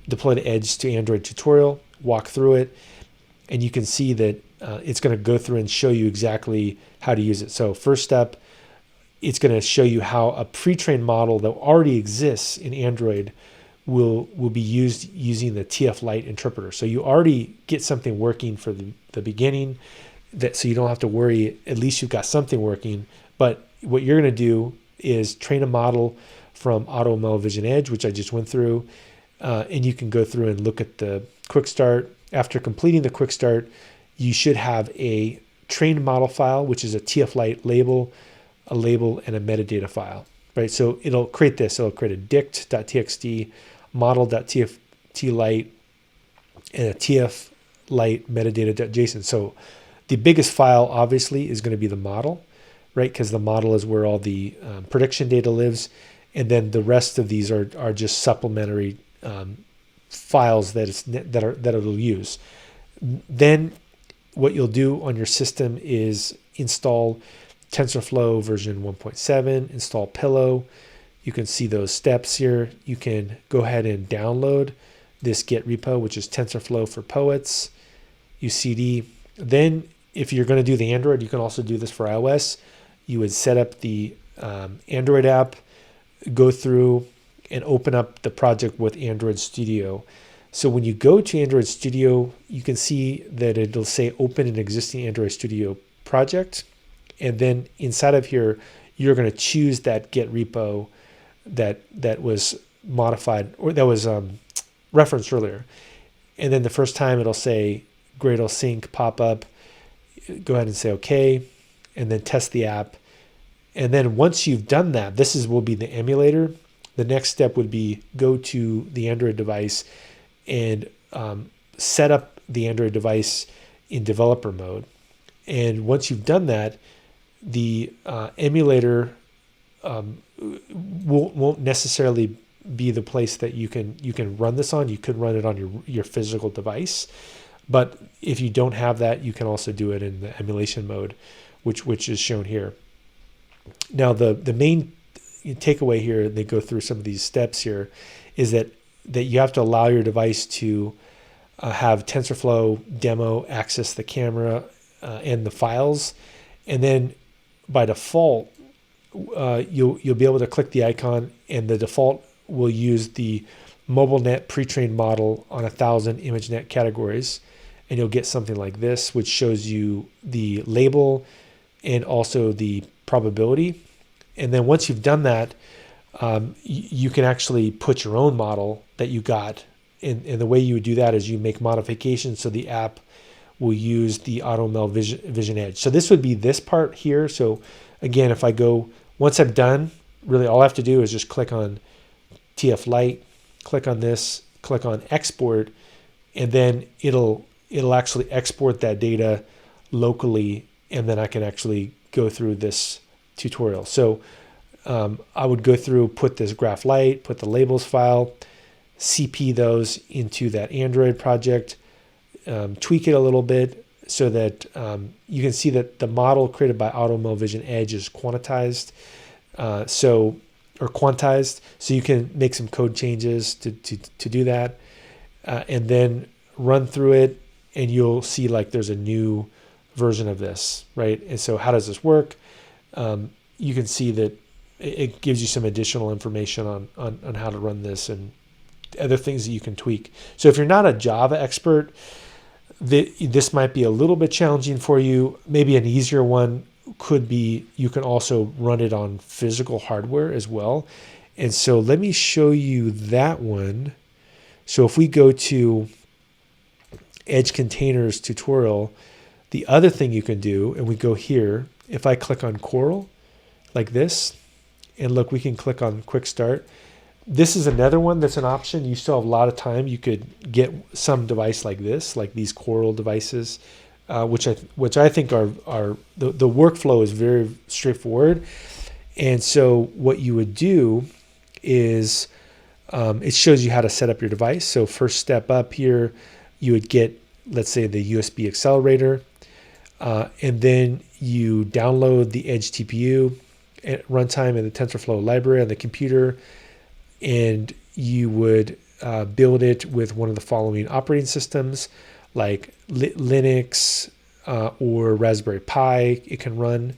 deploy to Edge to Android tutorial, walk through it, and you can see that it's going to go through and show you exactly how to use it. So first step, it's going to show you how a pre-trained model that already exists in Android will be used using the TF Lite interpreter. So you already get something working for the beginning, so you don't have to worry. At least you've got something working. But what you're going to do is train a model from AutoML Vision Edge, which I just went through, and you can go through and look at the quick start. After completing the quick start, you should have a trained model file, which is a TF-Lite label, a label, and a metadata file, right? So it'll create this. It'll create a dict.txt, model.tft-lite, and a TF-Lite metadata.json. So the biggest file, obviously, is going to be the model, right? Because the model is where all the prediction data lives. And then the rest of these are just supplementary files that it'll use. Then what you'll do on your system is install TensorFlow version 1.7, install Pillow. You can see those steps here. You can go ahead and download this Git repo, which is TensorFlow for Poets, UCD. Then if you're going to do the Android, you can also do this for iOS. You would set up the Android app, go through and open up the project with Android Studio. So when you go to Android Studio, you can see that it'll say open an existing Android Studio project. And then inside of here, you're going to choose that Git repo that was modified or that was referenced earlier. And then the first time it'll say Gradle sync pop up. Go ahead and say OK, and then test the app. And then once you've done that, will be the emulator. The next step would be go to the Android device and set up the Android device in developer mode. And once you've done that, the emulator won't necessarily be the place that you can run this on. You could run it on your physical device, but if you don't have that, you can also do it in the emulation mode, which is shown here. Now the main takeaway here, they go through some of these steps here, is that you have to allow your device to have TensorFlow demo access the camera and the files, and then by default you'll be able to click the icon, and the default will use the MobileNet pre-trained model on 1,000 ImageNet categories, and you'll get something like this, which shows you the label and also the probability. And then once you've done that, you can actually put your own model that you got. And the way you would do that is you make modifications so the app will use the Automail Vision Edge. So this would be this part here. So again, if I go, once I'm done, really all I have to do is just click on TF-Lite, click on this, click on export, and then it'll actually export that data locally, and then I can actually go through this tutorial. So I would go through, put this Gravitate, put the labels file, CP those into that Android project, tweak it a little bit so that you can see that the model created by Automail Vision Edge is quantized. Or quantized, so you can make some code changes to do that, and then run through it, and you'll see like there's a new version of this, right? And so how does this work? You can see that it gives you some additional information on how to run this and other things that you can tweak. So if you're not a Java expert, this might be a little bit challenging for you. Maybe an easier one could be you can also run it on physical hardware as well. And so let me show you that one. So if we go to Edge Containers tutorial, the other thing you can do, and we go here, if I click on Coral like this, and look, we can click on Quick Start. This is another one that's an option. You still have a lot of time. You could get some device like this, like these Coral devices, which I think are the workflow is very straightforward. And so what you would do is it shows you how to set up your device. So first step up here, you would get, let's say, the USB accelerator, and then you download the Edge TPU at runtime and the TensorFlow library on the computer, and you would build it with one of the following operating systems, like Linux or Raspberry Pi. It can run,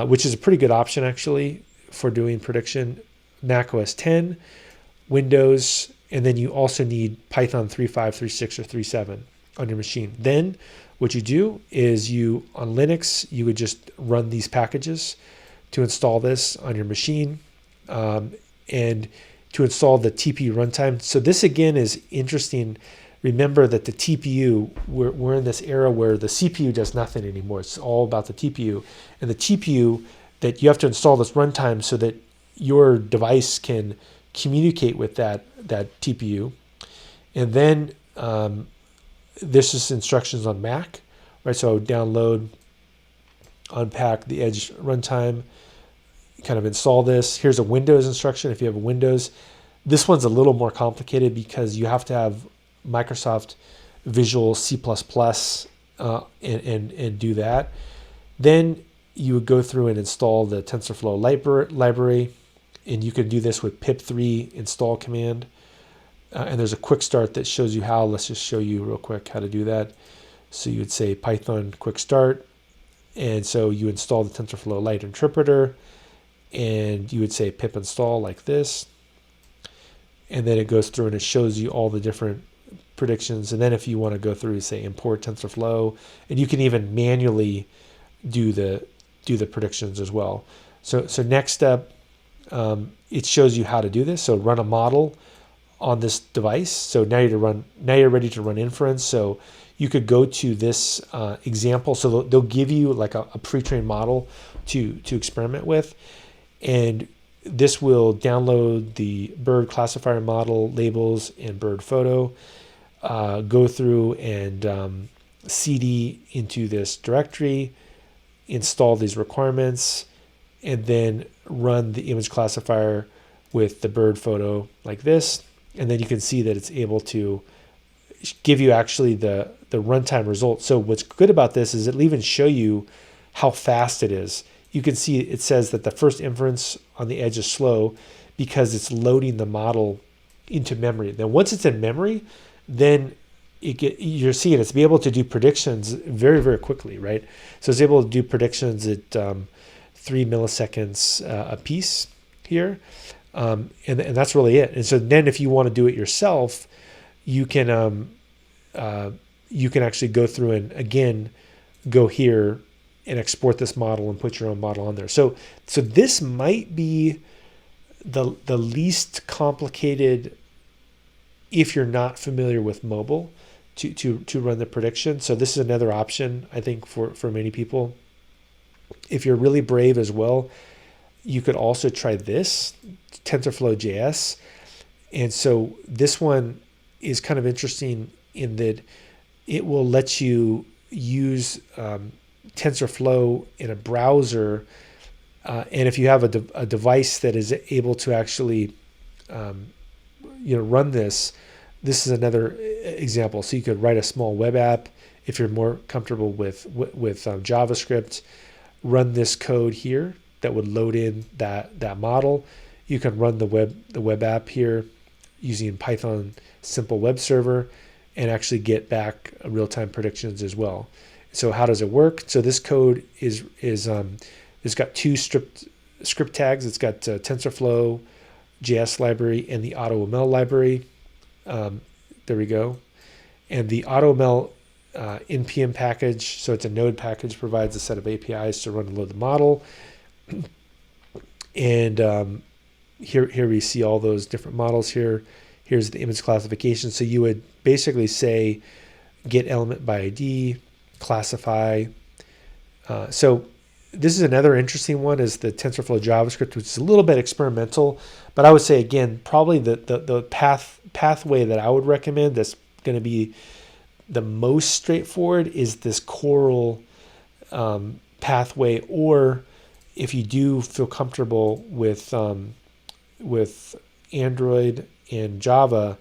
which is a pretty good option actually for doing prediction. Mac OS 10, Windows, and then you also need Python 3.5, 3.6, or 3.7 on your machine. Then what you do is on Linux, you would just run these packages to install this on your machine, and to install the TP runtime. So this again is interesting. remember that the TPU, we're in this era where the CPU does nothing anymore. It's all about the TPU. And the TPU, that you have to install this runtime so that your device can communicate with that TPU. And then this is instructions on Mac, right? So download, unpack the Edge runtime, kind of install this. Here's a Windows instruction if you have a Windows. This one's a little more complicated because you have to have Microsoft Visual C++ and do that. Then you would go through and install the TensorFlow library, and you can do this with pip3 install command. And there's a quick start that shows you how. Let's just show you real quick how to do that. So you would say Python quick start, and so you install the TensorFlow Lite interpreter, and you would say pip install like this. And then it goes through and it shows you all the different predictions. And then if you want to go through, you say import TensorFlow, and you can even manually do the predictions as well. So next step, it shows you how to do this. So run a model on this device. So now you're ready to run inference. So you could go to this example. So they'll give you like a pre-trained model to experiment with, and this will download the bird classifier model, labels, and bird photo, go through and CD into this directory, install these requirements, and then run the image classifier with the bird photo like this. And then you can see that it's able to give you actually the runtime result. So what's good about this is it'll even show you how fast it is. You can see it says that the first inference on the edge is slow because it's loading the model into memory. Then once it's in memory, then you're seeing it's be able to do predictions very, very quickly, right? So it's able to do predictions at 3 milliseconds a piece here. And that's really it. And so then if you want to do it yourself, you can actually go through and again go here and export this model and put your own model on there. So this might be the least complicated if you're not familiar with mobile to run the prediction. So this is another option, I think, for many people. If you're really brave as well, you could also try this, TensorFlow JS. And so this one is kind of interesting in that it will let you use TensorFlow in a browser, and if you have a device that is able to actually run this is another example. So you could write a small web app if you're more comfortable with JavaScript, run this code here that would load in that model. You can run the web app here using Python simple web server and actually get back real-time predictions as well. So how does it work? So this code is it's got two script tags. It's got TensorFlow JS library and the Automail library. There we go. And the Automail npm package, so it's a node package, provides a set of APIs to run and load the model. And here we see all those different models here. Here's the image classification. So you would basically say get element by ID, classify. So this is another interesting one, is the TensorFlow JavaScript, which is a little bit experimental, but I would say, again, probably the pathway that I would recommend that's going to be the most straightforward is this Coral pathway, or if you do feel comfortable with Android and Java,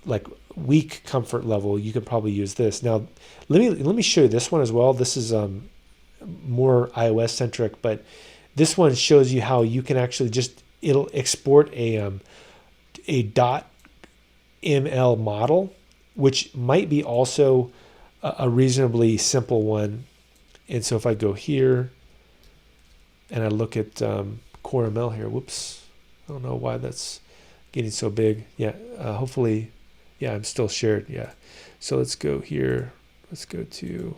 like weak comfort level, you could probably use this. Now, let me show you this one as well. This is more iOS centric, but this one shows you how you can actually it'll export a .ml model, which might be also a reasonably simple one. And so if I go here and I look at Core ML here, whoops, I don't know why that's getting so big. Yeah, hopefully, yeah, I'm still shared. Yeah. So let's go here. Let's go to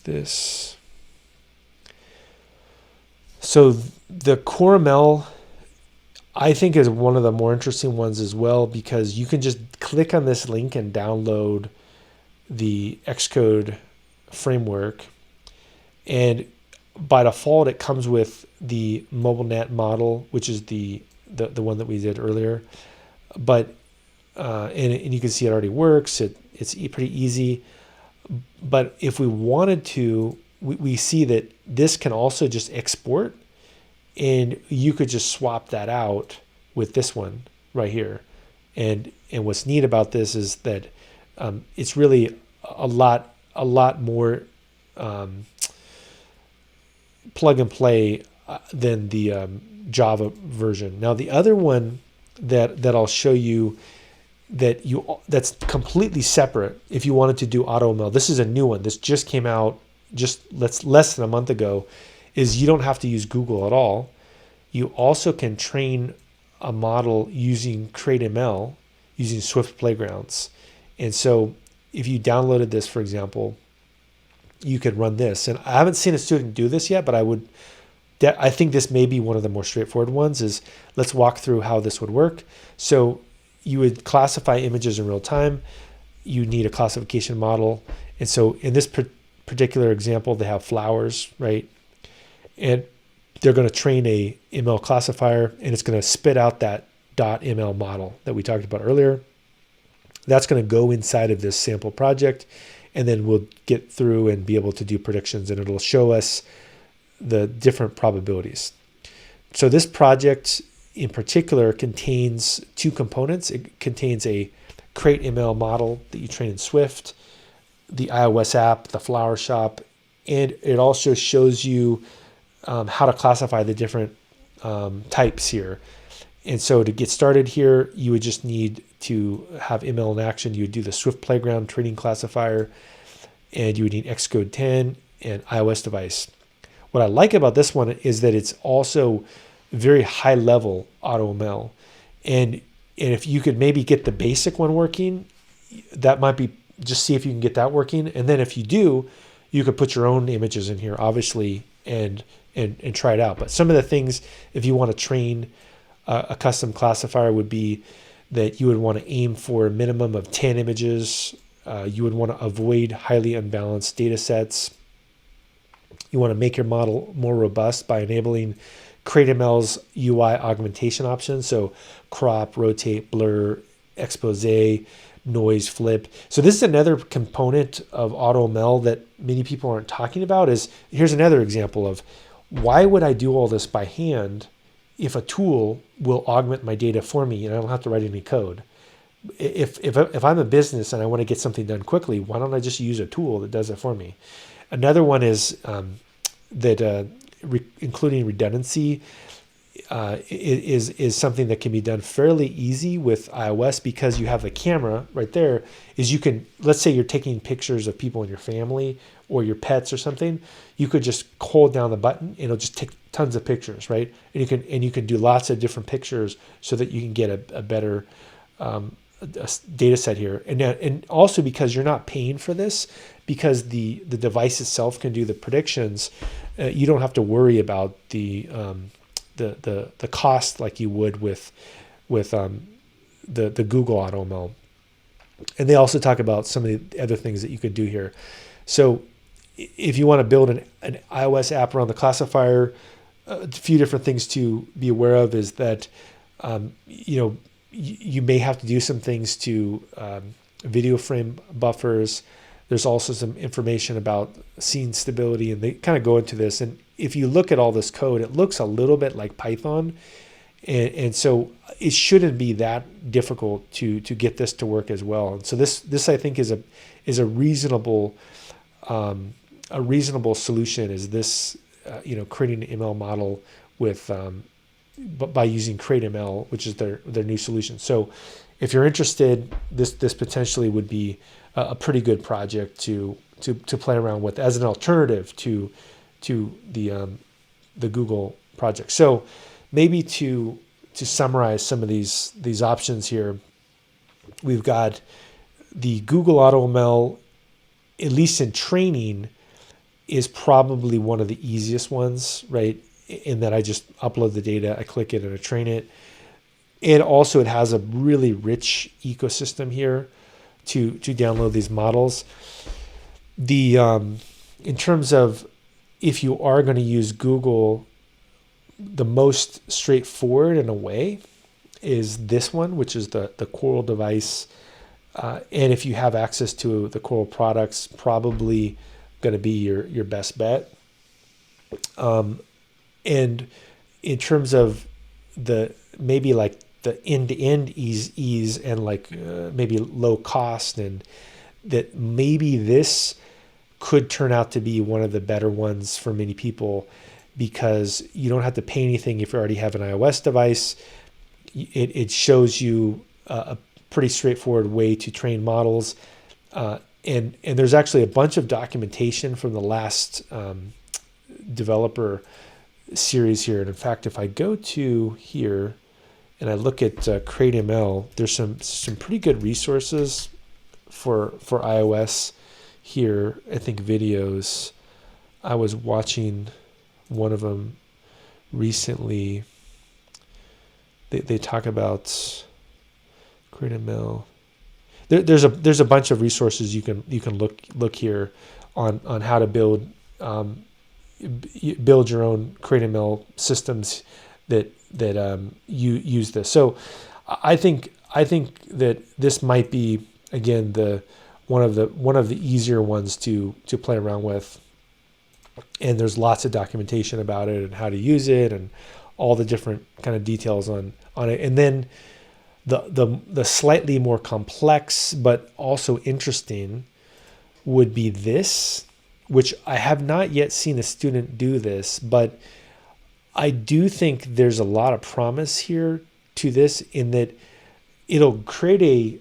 this. So the Core ML, I think is one of the more interesting ones as well, because you can just click on this link and download the Xcode framework. And by default, it comes with the MobileNet model, which is the one that we did earlier. But and you can see it already works. It's pretty easy. But if we wanted to, we see that this can also just export, and you could just swap that out with this one right here. And what's neat about this is that it's really a lot more plug and play than the Java version. Now the other one that I'll show you that's completely separate, if you wanted to do AutoML, this is a new one. This just came out just less than a month ago, is you don't have to use Google at all. You also can train a model using CreateML, using Swift Playgrounds. And so if you downloaded this, for example, you could run this. And I haven't seen a student do this yet, but I think this may be one of the more straightforward ones. Is let's walk through how this would work. So you would classify images in real time. You need a classification model. And so in this particular example, they have flowers, right? And they're going to train a ML classifier, and it's going to spit out that .ml model that we talked about earlier. That's going to go inside of this sample project, and then we'll get through and be able to do predictions, and it'll show us the different probabilities. So this project in particular contains two components. It contains a CreateML model that you train in Swift, the iOS app, the flower shop, and it also shows you how to classify the different types here. And so to get started here, you would just need to have ML in action. You would do the Swift Playground training classifier, and you would need Xcode 10 and iOS device. What I like about this one is that it's also very high level AutoML. And if you could maybe get the basic one working, that might be, just see if you can get that working. And then if you do, you could put your own images in here, obviously, and try it out. But some of the things, if you want to train a custom classifier, would be that you would want to aim for a minimum of 10 images. You would want to avoid highly unbalanced data sets. You want to make your model more robust by enabling CreateML's UI augmentation options. So crop, rotate, blur, expose, noise, flip. So this is another component of AutoML that many people aren't talking about. Here's another example of why would I do all this by hand if a tool will augment my data for me and I don't have to write any code? If I'm a business and I want to get something done quickly, why don't I just use a tool that does it for me? Another one is including redundancy is something that can be done fairly easy with iOS, because you have the camera right there. Is you can, let's say you're taking pictures of people in your family or your pets or something, you could just hold down the button and it'll just take tons of pictures, right? And you can do lots of different pictures so that you can get a better data set here. And also because you're not paying for this, because the device itself can do the predictions, you don't have to worry about the cost like you would with the Google AutoML. And they also talk about some of the other things that you could do here. So if you want to build an iOS app around the classifier, a few different things to be aware of is that you may have to do some things to video frame buffers. There's also some information about scene stability, and they kind of go into this. And if you look at all this code, it looks a little bit like Python. And so it shouldn't be that difficult to get this to work as well. And so this I think is a reasonable solution, is this creating an ML model with by using CreateML, which is their new solution. So if you're interested, this potentially would be a pretty good project to play around with as an alternative to the Google project. So maybe to summarize some of these options here, we've got the Google AutoML, at least in training, is probably one of the easiest ones, right? In that I just upload the data, I click it, and I train it. And also it has a really rich ecosystem here to download these models. The in terms of if you are going to use Google, the most straightforward in a way is this one, which is the Coral device. And if you have access to the Coral products, probably going to be your best bet. And in terms of the maybe like the end-to-end ease and like maybe low cost, and that maybe this could turn out to be one of the better ones for many people, because you don't have to pay anything if you already have an iOS device. It shows you a pretty straightforward way to train models. And there's actually a bunch of documentation from the last developer series here. And in fact, if I go to here and I look at CreateML, there's some pretty good resources for iOS here. I think videos. I was watching one of them recently. They talk about CreateML. There's a bunch of resources you can look here on how to build your own CreateML systems that you use this. So I think that this might be, again, one of the easier ones to play around with. And there's lots of documentation about it and how to use it and all the different kind of details on it. And then the slightly more complex but also interesting would be this, which I have not yet seen a student do this, but I do think there's a lot of promise here to this, in that it'll create a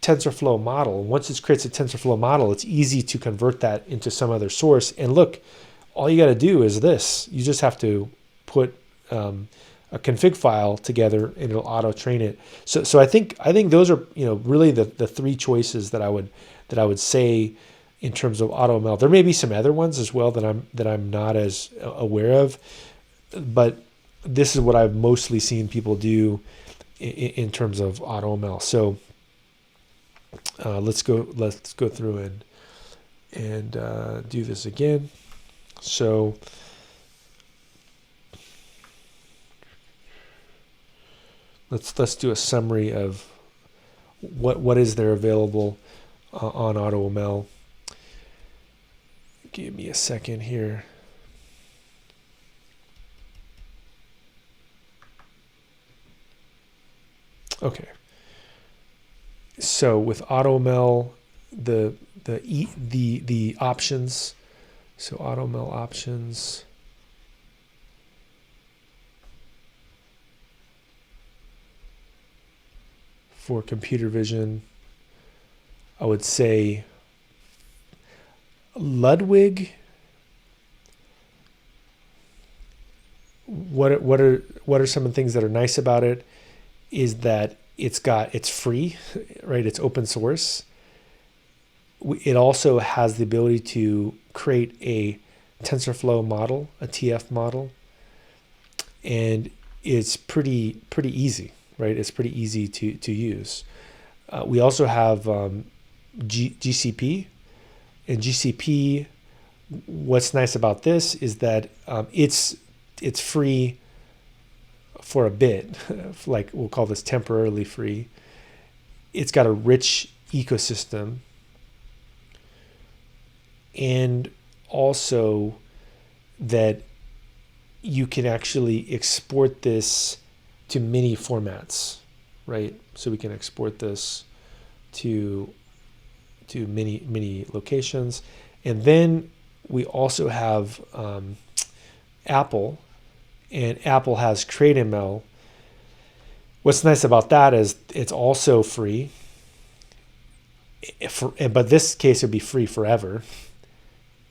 TensorFlow model. Once it creates a TensorFlow model, it's easy to convert that into some other source. And look, all you got to do is this. You just have to put a config file together and it'll auto train it. So I think those are really the three choices that I would say in terms of AutoML. There may be some other ones as well that I'm not as aware of, but this is what I've mostly seen people do in terms of AutoML. So let's go through and do this again. So let's do a summary of what is there available on AutoML. Give me a second here. Okay. So with AutoML, the options. So AutoML options. For computer vision, I would say Ludwig. What are some of the things that are nice about it is that it's free, right? It's open source. It also has the ability to create a TensorFlow model, a TF model, and it's pretty easy, right? It's pretty easy to use. We also have GCP, and GCP. What's nice about this is that it's free for a bit, like we'll call this temporarily free. It's got a rich ecosystem, and also that you can actually export this to many formats, right? So we can export this to many locations. And then we also have Apple, and Apple has CreateML. What's nice about that is it's also free, but this case would be free forever.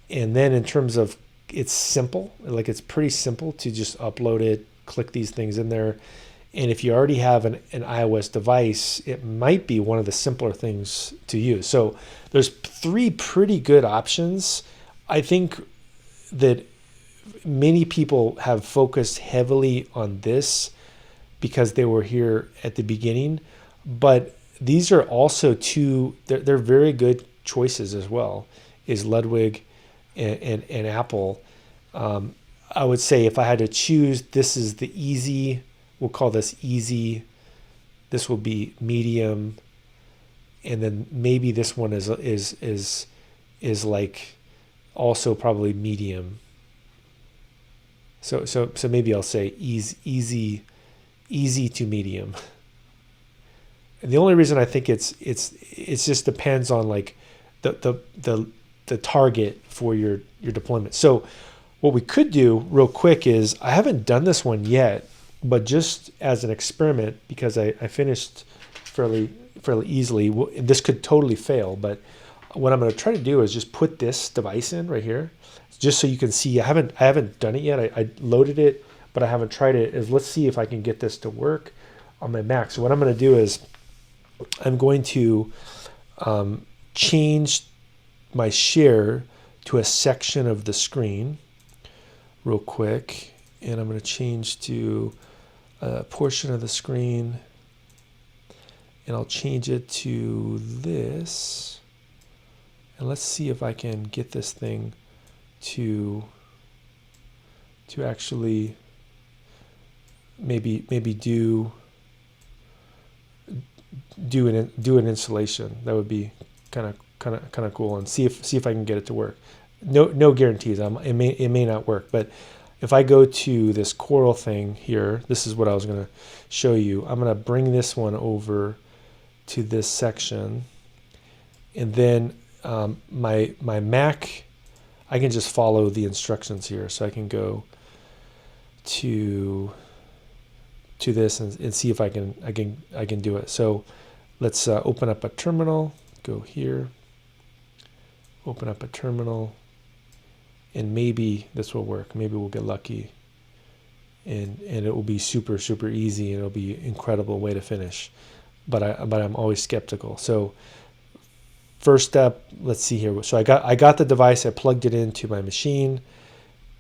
And then in terms of, it's simple, like it's pretty simple to just upload it, click these things in there. And if you already have an iOS device, it might be one of the simpler things to use. So there's three pretty good options. I think that many people have focused heavily on this because they were here at the beginning. But these are also they're very good choices as well, is Ludwig and Apple. I would say if I had to choose, this is the easy, we'll call this easy, this will be medium, and then maybe this one is like also probably medium. So maybe I'll say easy to medium. And the only reason I think it's just depends on like the target for your deployment. So what we could do real quick is, I haven't done this one yet, but just as an experiment, because I finished fairly easily, this could totally fail, but what I'm going to try to do is just put this device in right here, just so you can see. I haven't done it yet. I loaded it, but I haven't tried it. Let's see if I can get this to work on my Mac. So what I'm going to do is I'm going to change my share to a section of the screen real quick, and I'm going to change to a portion of the screen, and I'll change it to this, and let's see if I can get this thing to actually maybe do an installation. That would be kind of cool, and see if I can get it to work. No guarantees. It may not work, but if I go to this Coral thing here, this is what I was going to show you. I'm going to bring this one over to this section, and then my Mac, I can just follow the instructions here. So I can go to this and see if I can do it. So let's open up a terminal. Go here. Open up a terminal. And maybe this will work. Maybe we'll get lucky, and it will be super easy, and it'll be an incredible way to finish. But I'm always skeptical. So first step, let's see here. So I got the device. I plugged it into my machine,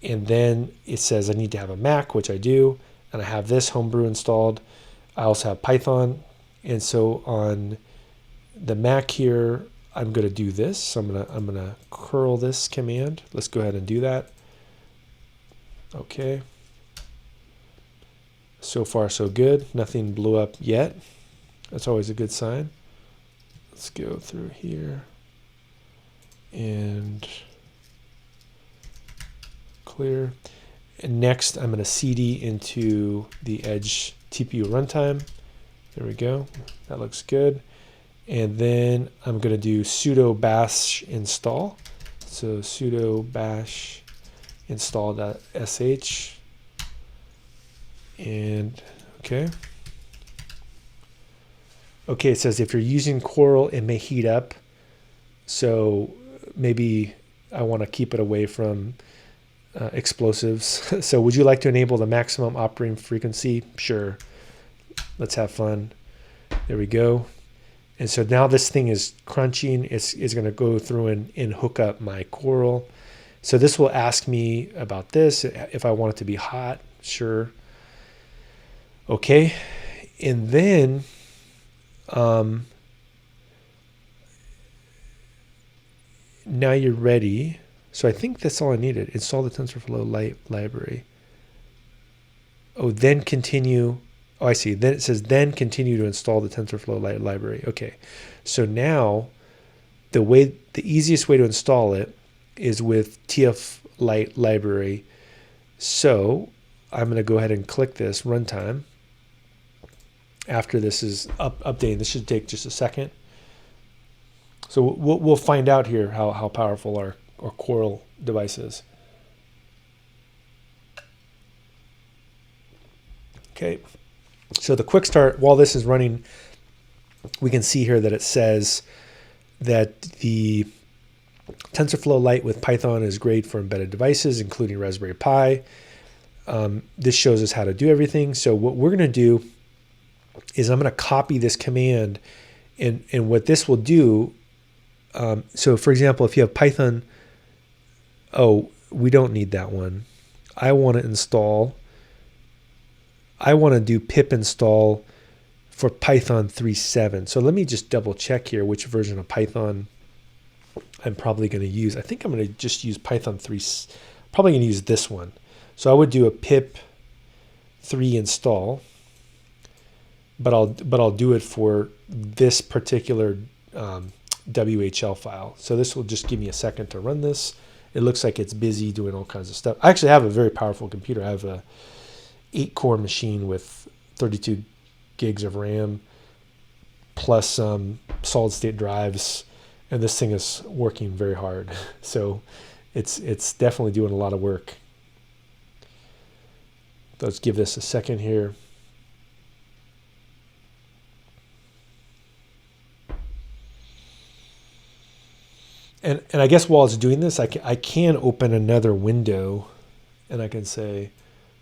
and then it says I need to have a Mac, which I do, and I have this Homebrew installed. I also have Python, and so on the Mac here, I'm going to do this. So I'm going to curl this command. Let's go ahead and do that. Okay. So far, so good. Nothing blew up yet. That's always a good sign. Let's go through here and clear. And next, I'm going to cd into the Edge TPU runtime. There we go. That looks good. And then I'm going to do sudo bash install. So sudo bash install.sh. And okay. Okay, it says if you're using Coral, it may heat up. So maybe I want to keep it away from explosives. So would you like to enable the maximum operating frequency? Sure. Let's have fun. There we go. And so now this thing is crunching. It's going to go through and hook up my Coral. So this will ask me about this, if I want it to be hot. Sure. Okay. And then now you're ready. So I think that's all I needed. Install the TensorFlow library. Oh, then continue. Oh, I see. Then it says, then continue to install the TensorFlow library. Okay. So now the easiest way to install it is with tf-lite library. So I'm going to go ahead and click this runtime. After this is updating, this should take just a second. So we'll find out here how powerful our Coral device is. Okay. So the quick start, while this is running, we can see here that it says that the TensorFlow Lite with Python is great for embedded devices, including Raspberry Pi. This shows us how to do everything. So what we're going to do is I'm going to copy this command, and what this will do, so for example, if you have Python, oh, we don't need that one. I want to install I want to do pip install for Python 3.7. So let me just double check here which version of Python I'm probably going to use. I think I'm going to just use Python 3. Probably going to use this one. So I would do a pip 3 install, but I'll do it for this particular WHL file. So this will just give me a second to run this. It looks like it's busy doing all kinds of stuff. I actually have a very powerful computer. I have a 8-core machine with 32 gigs of RAM plus solid state drives, and this thing is working very hard. So it's definitely doing a lot of work. Let's give this a second here. And I guess while it's doing this, I can open another window, and I can say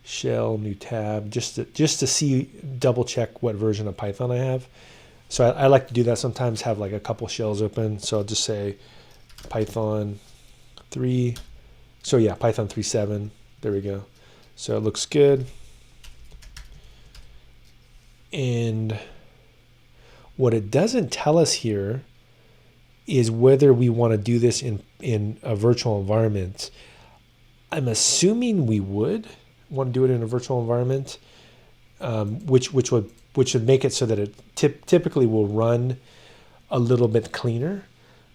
shell new tab just to see, double check what version of Python I have. So I like to do that sometimes, have like a couple shells open. So I'll just say Python 3. So yeah, Python 3.7. There we go. So it looks good. And what it doesn't tell us here is whether we want to do this in a virtual environment. I'm assuming we would want to do it in a virtual environment, which would make it so that it typically will run a little bit cleaner,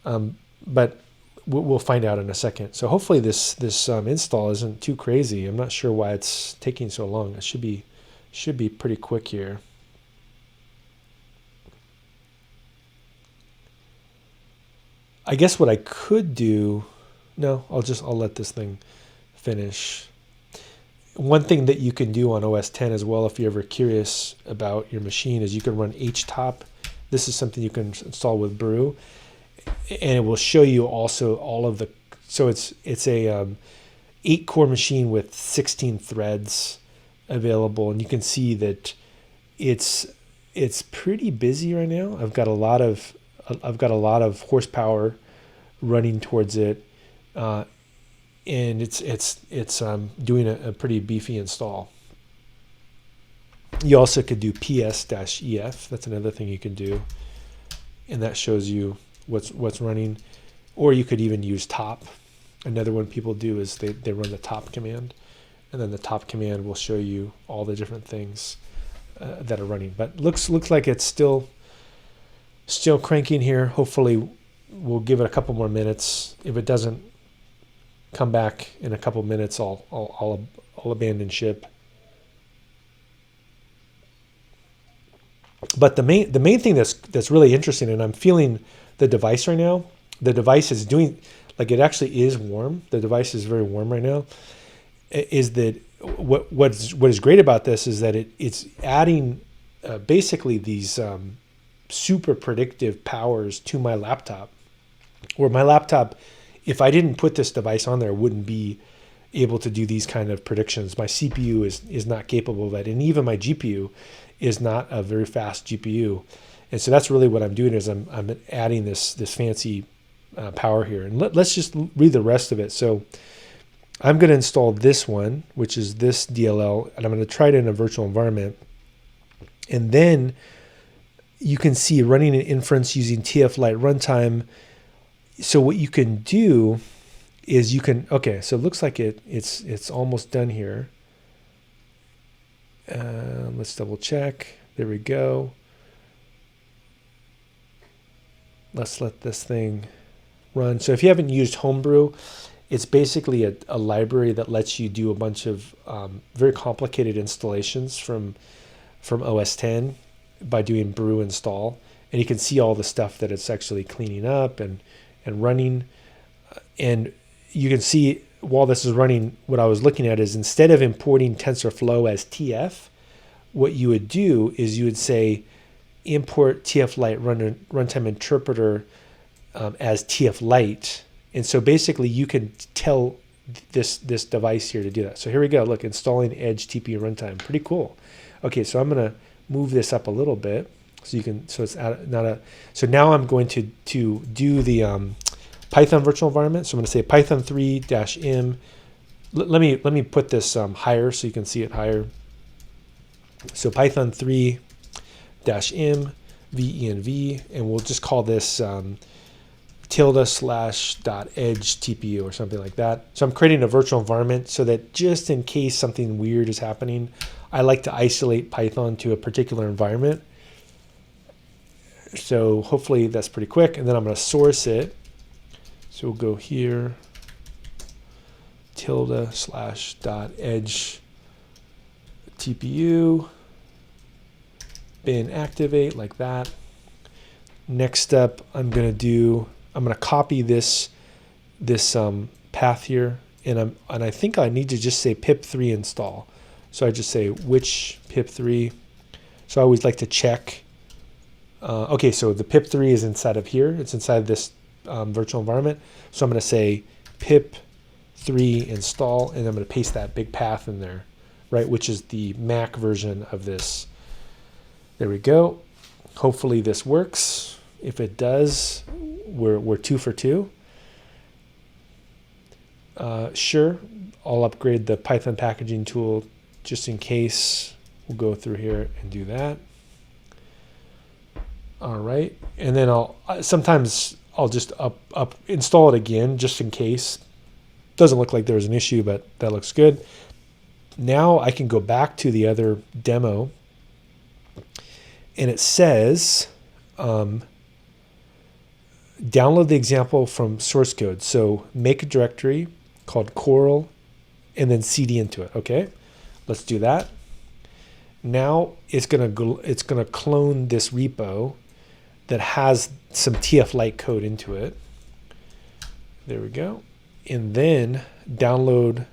but we'll find out in a second. So hopefully this install isn't too crazy. I'm not sure why it's taking so long. It should be pretty quick here. I guess what I could do, no, I'll let this thing finish. One thing that you can do on OS 10 as well, if you're ever curious about your machine, is you can run htop. This is something you can install with Brew, and it will show you also all of the. So it's a 8-core machine with 16 threads available, and you can see that it's pretty busy right now. I've got a lot of horsepower running towards it, and it's doing a pretty beefy install. You also could do ps-ef. That's another thing you can do, and that shows you what's running. Or you could even use top. Another one people do is they run the top command, and then the top command will show you all the different things that are running. But looks like it's still cranking here. Hopefully we'll give it a couple more minutes. If it doesn't come back in a couple minutes, I'll abandon ship. But the main thing that's really interesting, and I'm feeling the device right now. The device is doing, like, it actually is warm. The device is very warm right now. Is that what is great about this is that it's adding basically these super predictive powers to my laptop, where my laptop, if I didn't put this device on there, wouldn't be able to do these kind of predictions. My CPU is not capable of that, and even my GPU is not a very fast GPU. And so that's really what I'm doing, is I'm adding this fancy power here. And let's just read the rest of it. So I'm going to install this one, which is this DLL, and I'm going to try it in a virtual environment. And then you can see running an inference using TF Lite runtime. So what you can do is you can, okay, so it looks like it's almost done here. Let's double check. There we go. Let's let this thing run. So if you haven't used Homebrew, it's basically a library that lets you do a bunch of very complicated installations from OS 10 by doing brew install. And you can see all the stuff that it's actually cleaning up and running. And you can see while this is running, what I was looking at is, instead of importing TensorFlow as TF, what you would do is you would say import TF Lite runtime interpreter as TF Lite. And so basically you can tell this device here to do that. So here we go. Look, installing Edge TP runtime. Pretty cool. Okay, so I'm going to move this up a little bit so you can, so it's not a, so now I'm going to do the Python virtual environment. So I'm going to say Python 3-im. Let me put this higher so you can see it higher. So Python 3 -m venv, and we'll just call this tilde/.edge TPU or something like that. So I'm creating a virtual environment so that just in case something weird is happening, I like to isolate Python to a particular environment. So hopefully that's pretty quick. And then I'm going to source it. So we'll go here, tilde/.edge TPU, bin activate like that. Next step, I'm going to copy this path here, and I think I need to just say pip3 install. So I just say which pip3. So I always like to check. Okay, so the pip3 is inside of here. It's inside this virtual environment. So I'm going to say pip3 install, and I'm going to paste that big path in there, right? Which is the Mac version of this. There we go. Hopefully this works. If it does, we're 2 for 2. Sure, I'll upgrade the Python packaging tool just in case. We'll go through here and do that. All right, and then sometimes I'll just install it again just in case. Doesn't look like there's an issue, but that looks good. Now I can go back to the other demo, and it says download the example from source code. So make a directory called Coral and then cd into it. Okay, let's do that. Now it's gonna clone this repo that has some TF-Lite code into it. There we go. And then download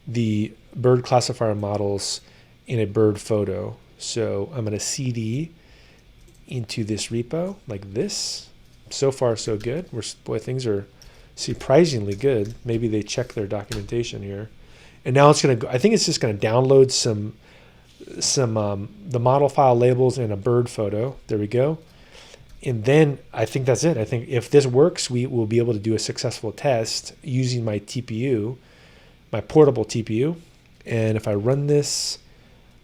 the bird classifier models in a bird photo. So I'm going to cd into this repo like this. So far, so good. Boy, things are surprisingly good. Maybe they check their documentation here. And now it's going to go, I think it's just going to download the model file labels in a bird photo. There we go. And then I think that's it. I think if this works, we will be able to do a successful test using my TPU, my portable TPU. And if I run this,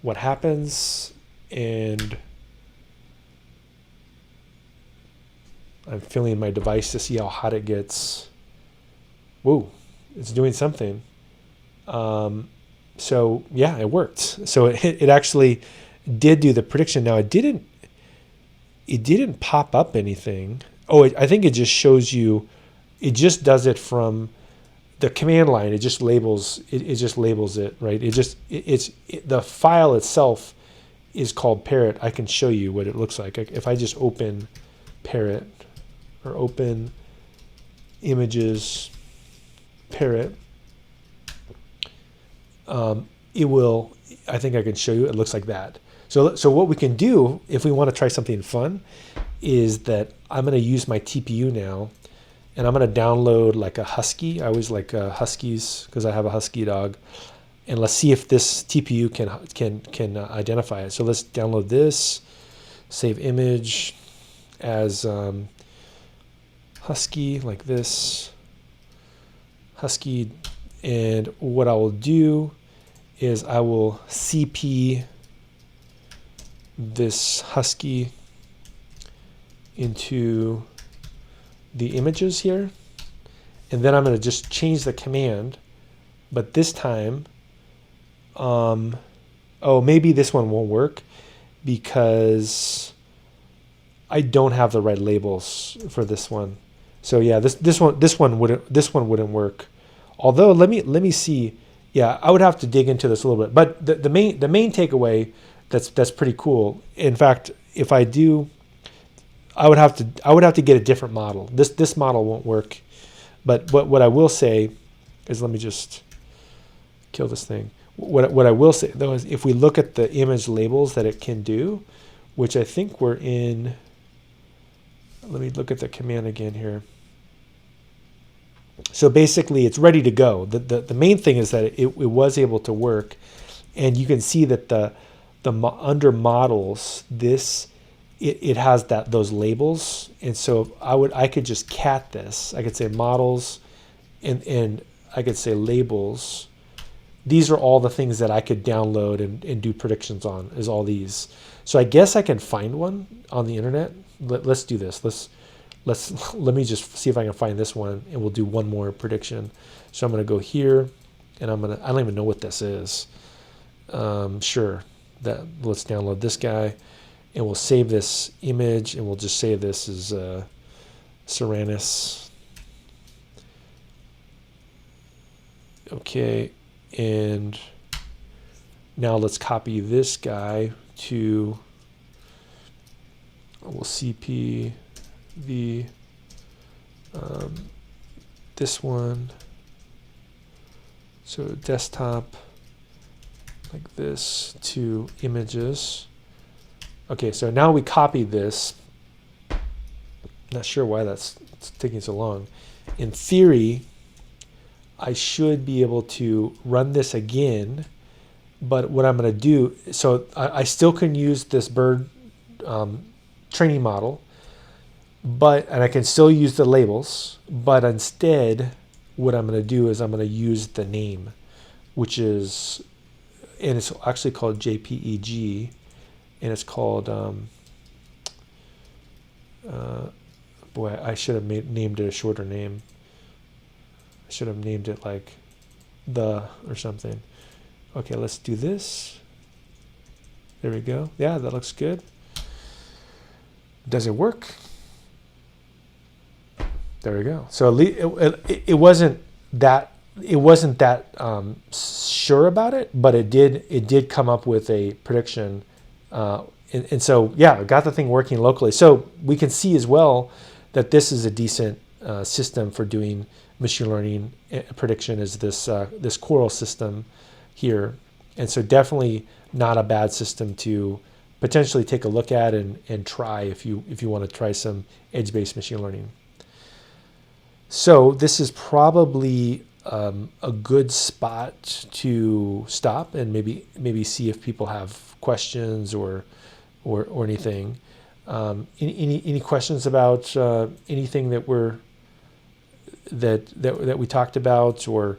what happens? And I'm filling my device to see how hot it gets. Whoa, it's doing something. So yeah, it worked. So it actually did do the prediction. Now it didn't pop up anything. Oh, I think it just shows you, it just does it from the command line. It just labels it, right? The file itself is called parrot. I can show you what it looks like. If I just open parrot or open images parrot, it will, I think I can show you, it looks like that. So what we can do if we want to try something fun is that I'm going to use my TPU now, and I'm going to download like a husky. I always like huskies because I have a husky dog. And let's see if this TPU can identify it. So let's download this, save image as husky like this, husky. And what I will do is I will CP this husky into the images here, and then I'm going to just change the command, but this time maybe this one won't work because I don't have the right labels for this one. So yeah, this one wouldn't work. Although let me see. Yeah, I would have to dig into this a little bit, but the main takeaway that's pretty cool. In fact, if I do, I would have to get a different model. This model won't work. But what I will say is, let me just kill this thing. What I will say though is, if we look at the image labels that it can do, which I think we're in. Let me look at the command again here. So basically, it's ready to go. The main thing is that it was able to work, and you can see that the under models it has those labels, and so I could just cat this. I could say models, and I could say labels these are all the things that I could download and do predictions on, is all these. So I guess I can find one on the internet. Let's do this. Let me just see if I can find this one, and we'll do one more prediction. So I'm going to go here, and I don't even know what this is. Sure, let's download this guy, and we'll save this image, and we'll just save this as Serenus. Okay, and now let's copy this guy to, we'll CP the this one, so desktop like this to images. Okay, so now we copy this. Not sure why it's taking so long. In theory, I should be able to run this again, but what I'm going to do, so I still can use this bird training model, and I can still use the labels, but instead what I'm going to do is I'm going to use the name, which is, and it's actually called JPEG, and it's called, boy, I should have named it a shorter name. I should have named it like or something. Okay, let's do this. There we go. Yeah, that looks good. Does it work? There we go. So it wasn't that sure about it, but it did come up with a prediction, and so yeah, got the thing working locally. So we can see as well that this is a decent system for doing machine learning prediction, is this Coral system here, and so definitely not a bad system to potentially take a look at and try if you want to try some edge-based machine learning. So this is probably a good spot to stop and maybe see if people have questions or anything. Any questions about anything that we talked about, or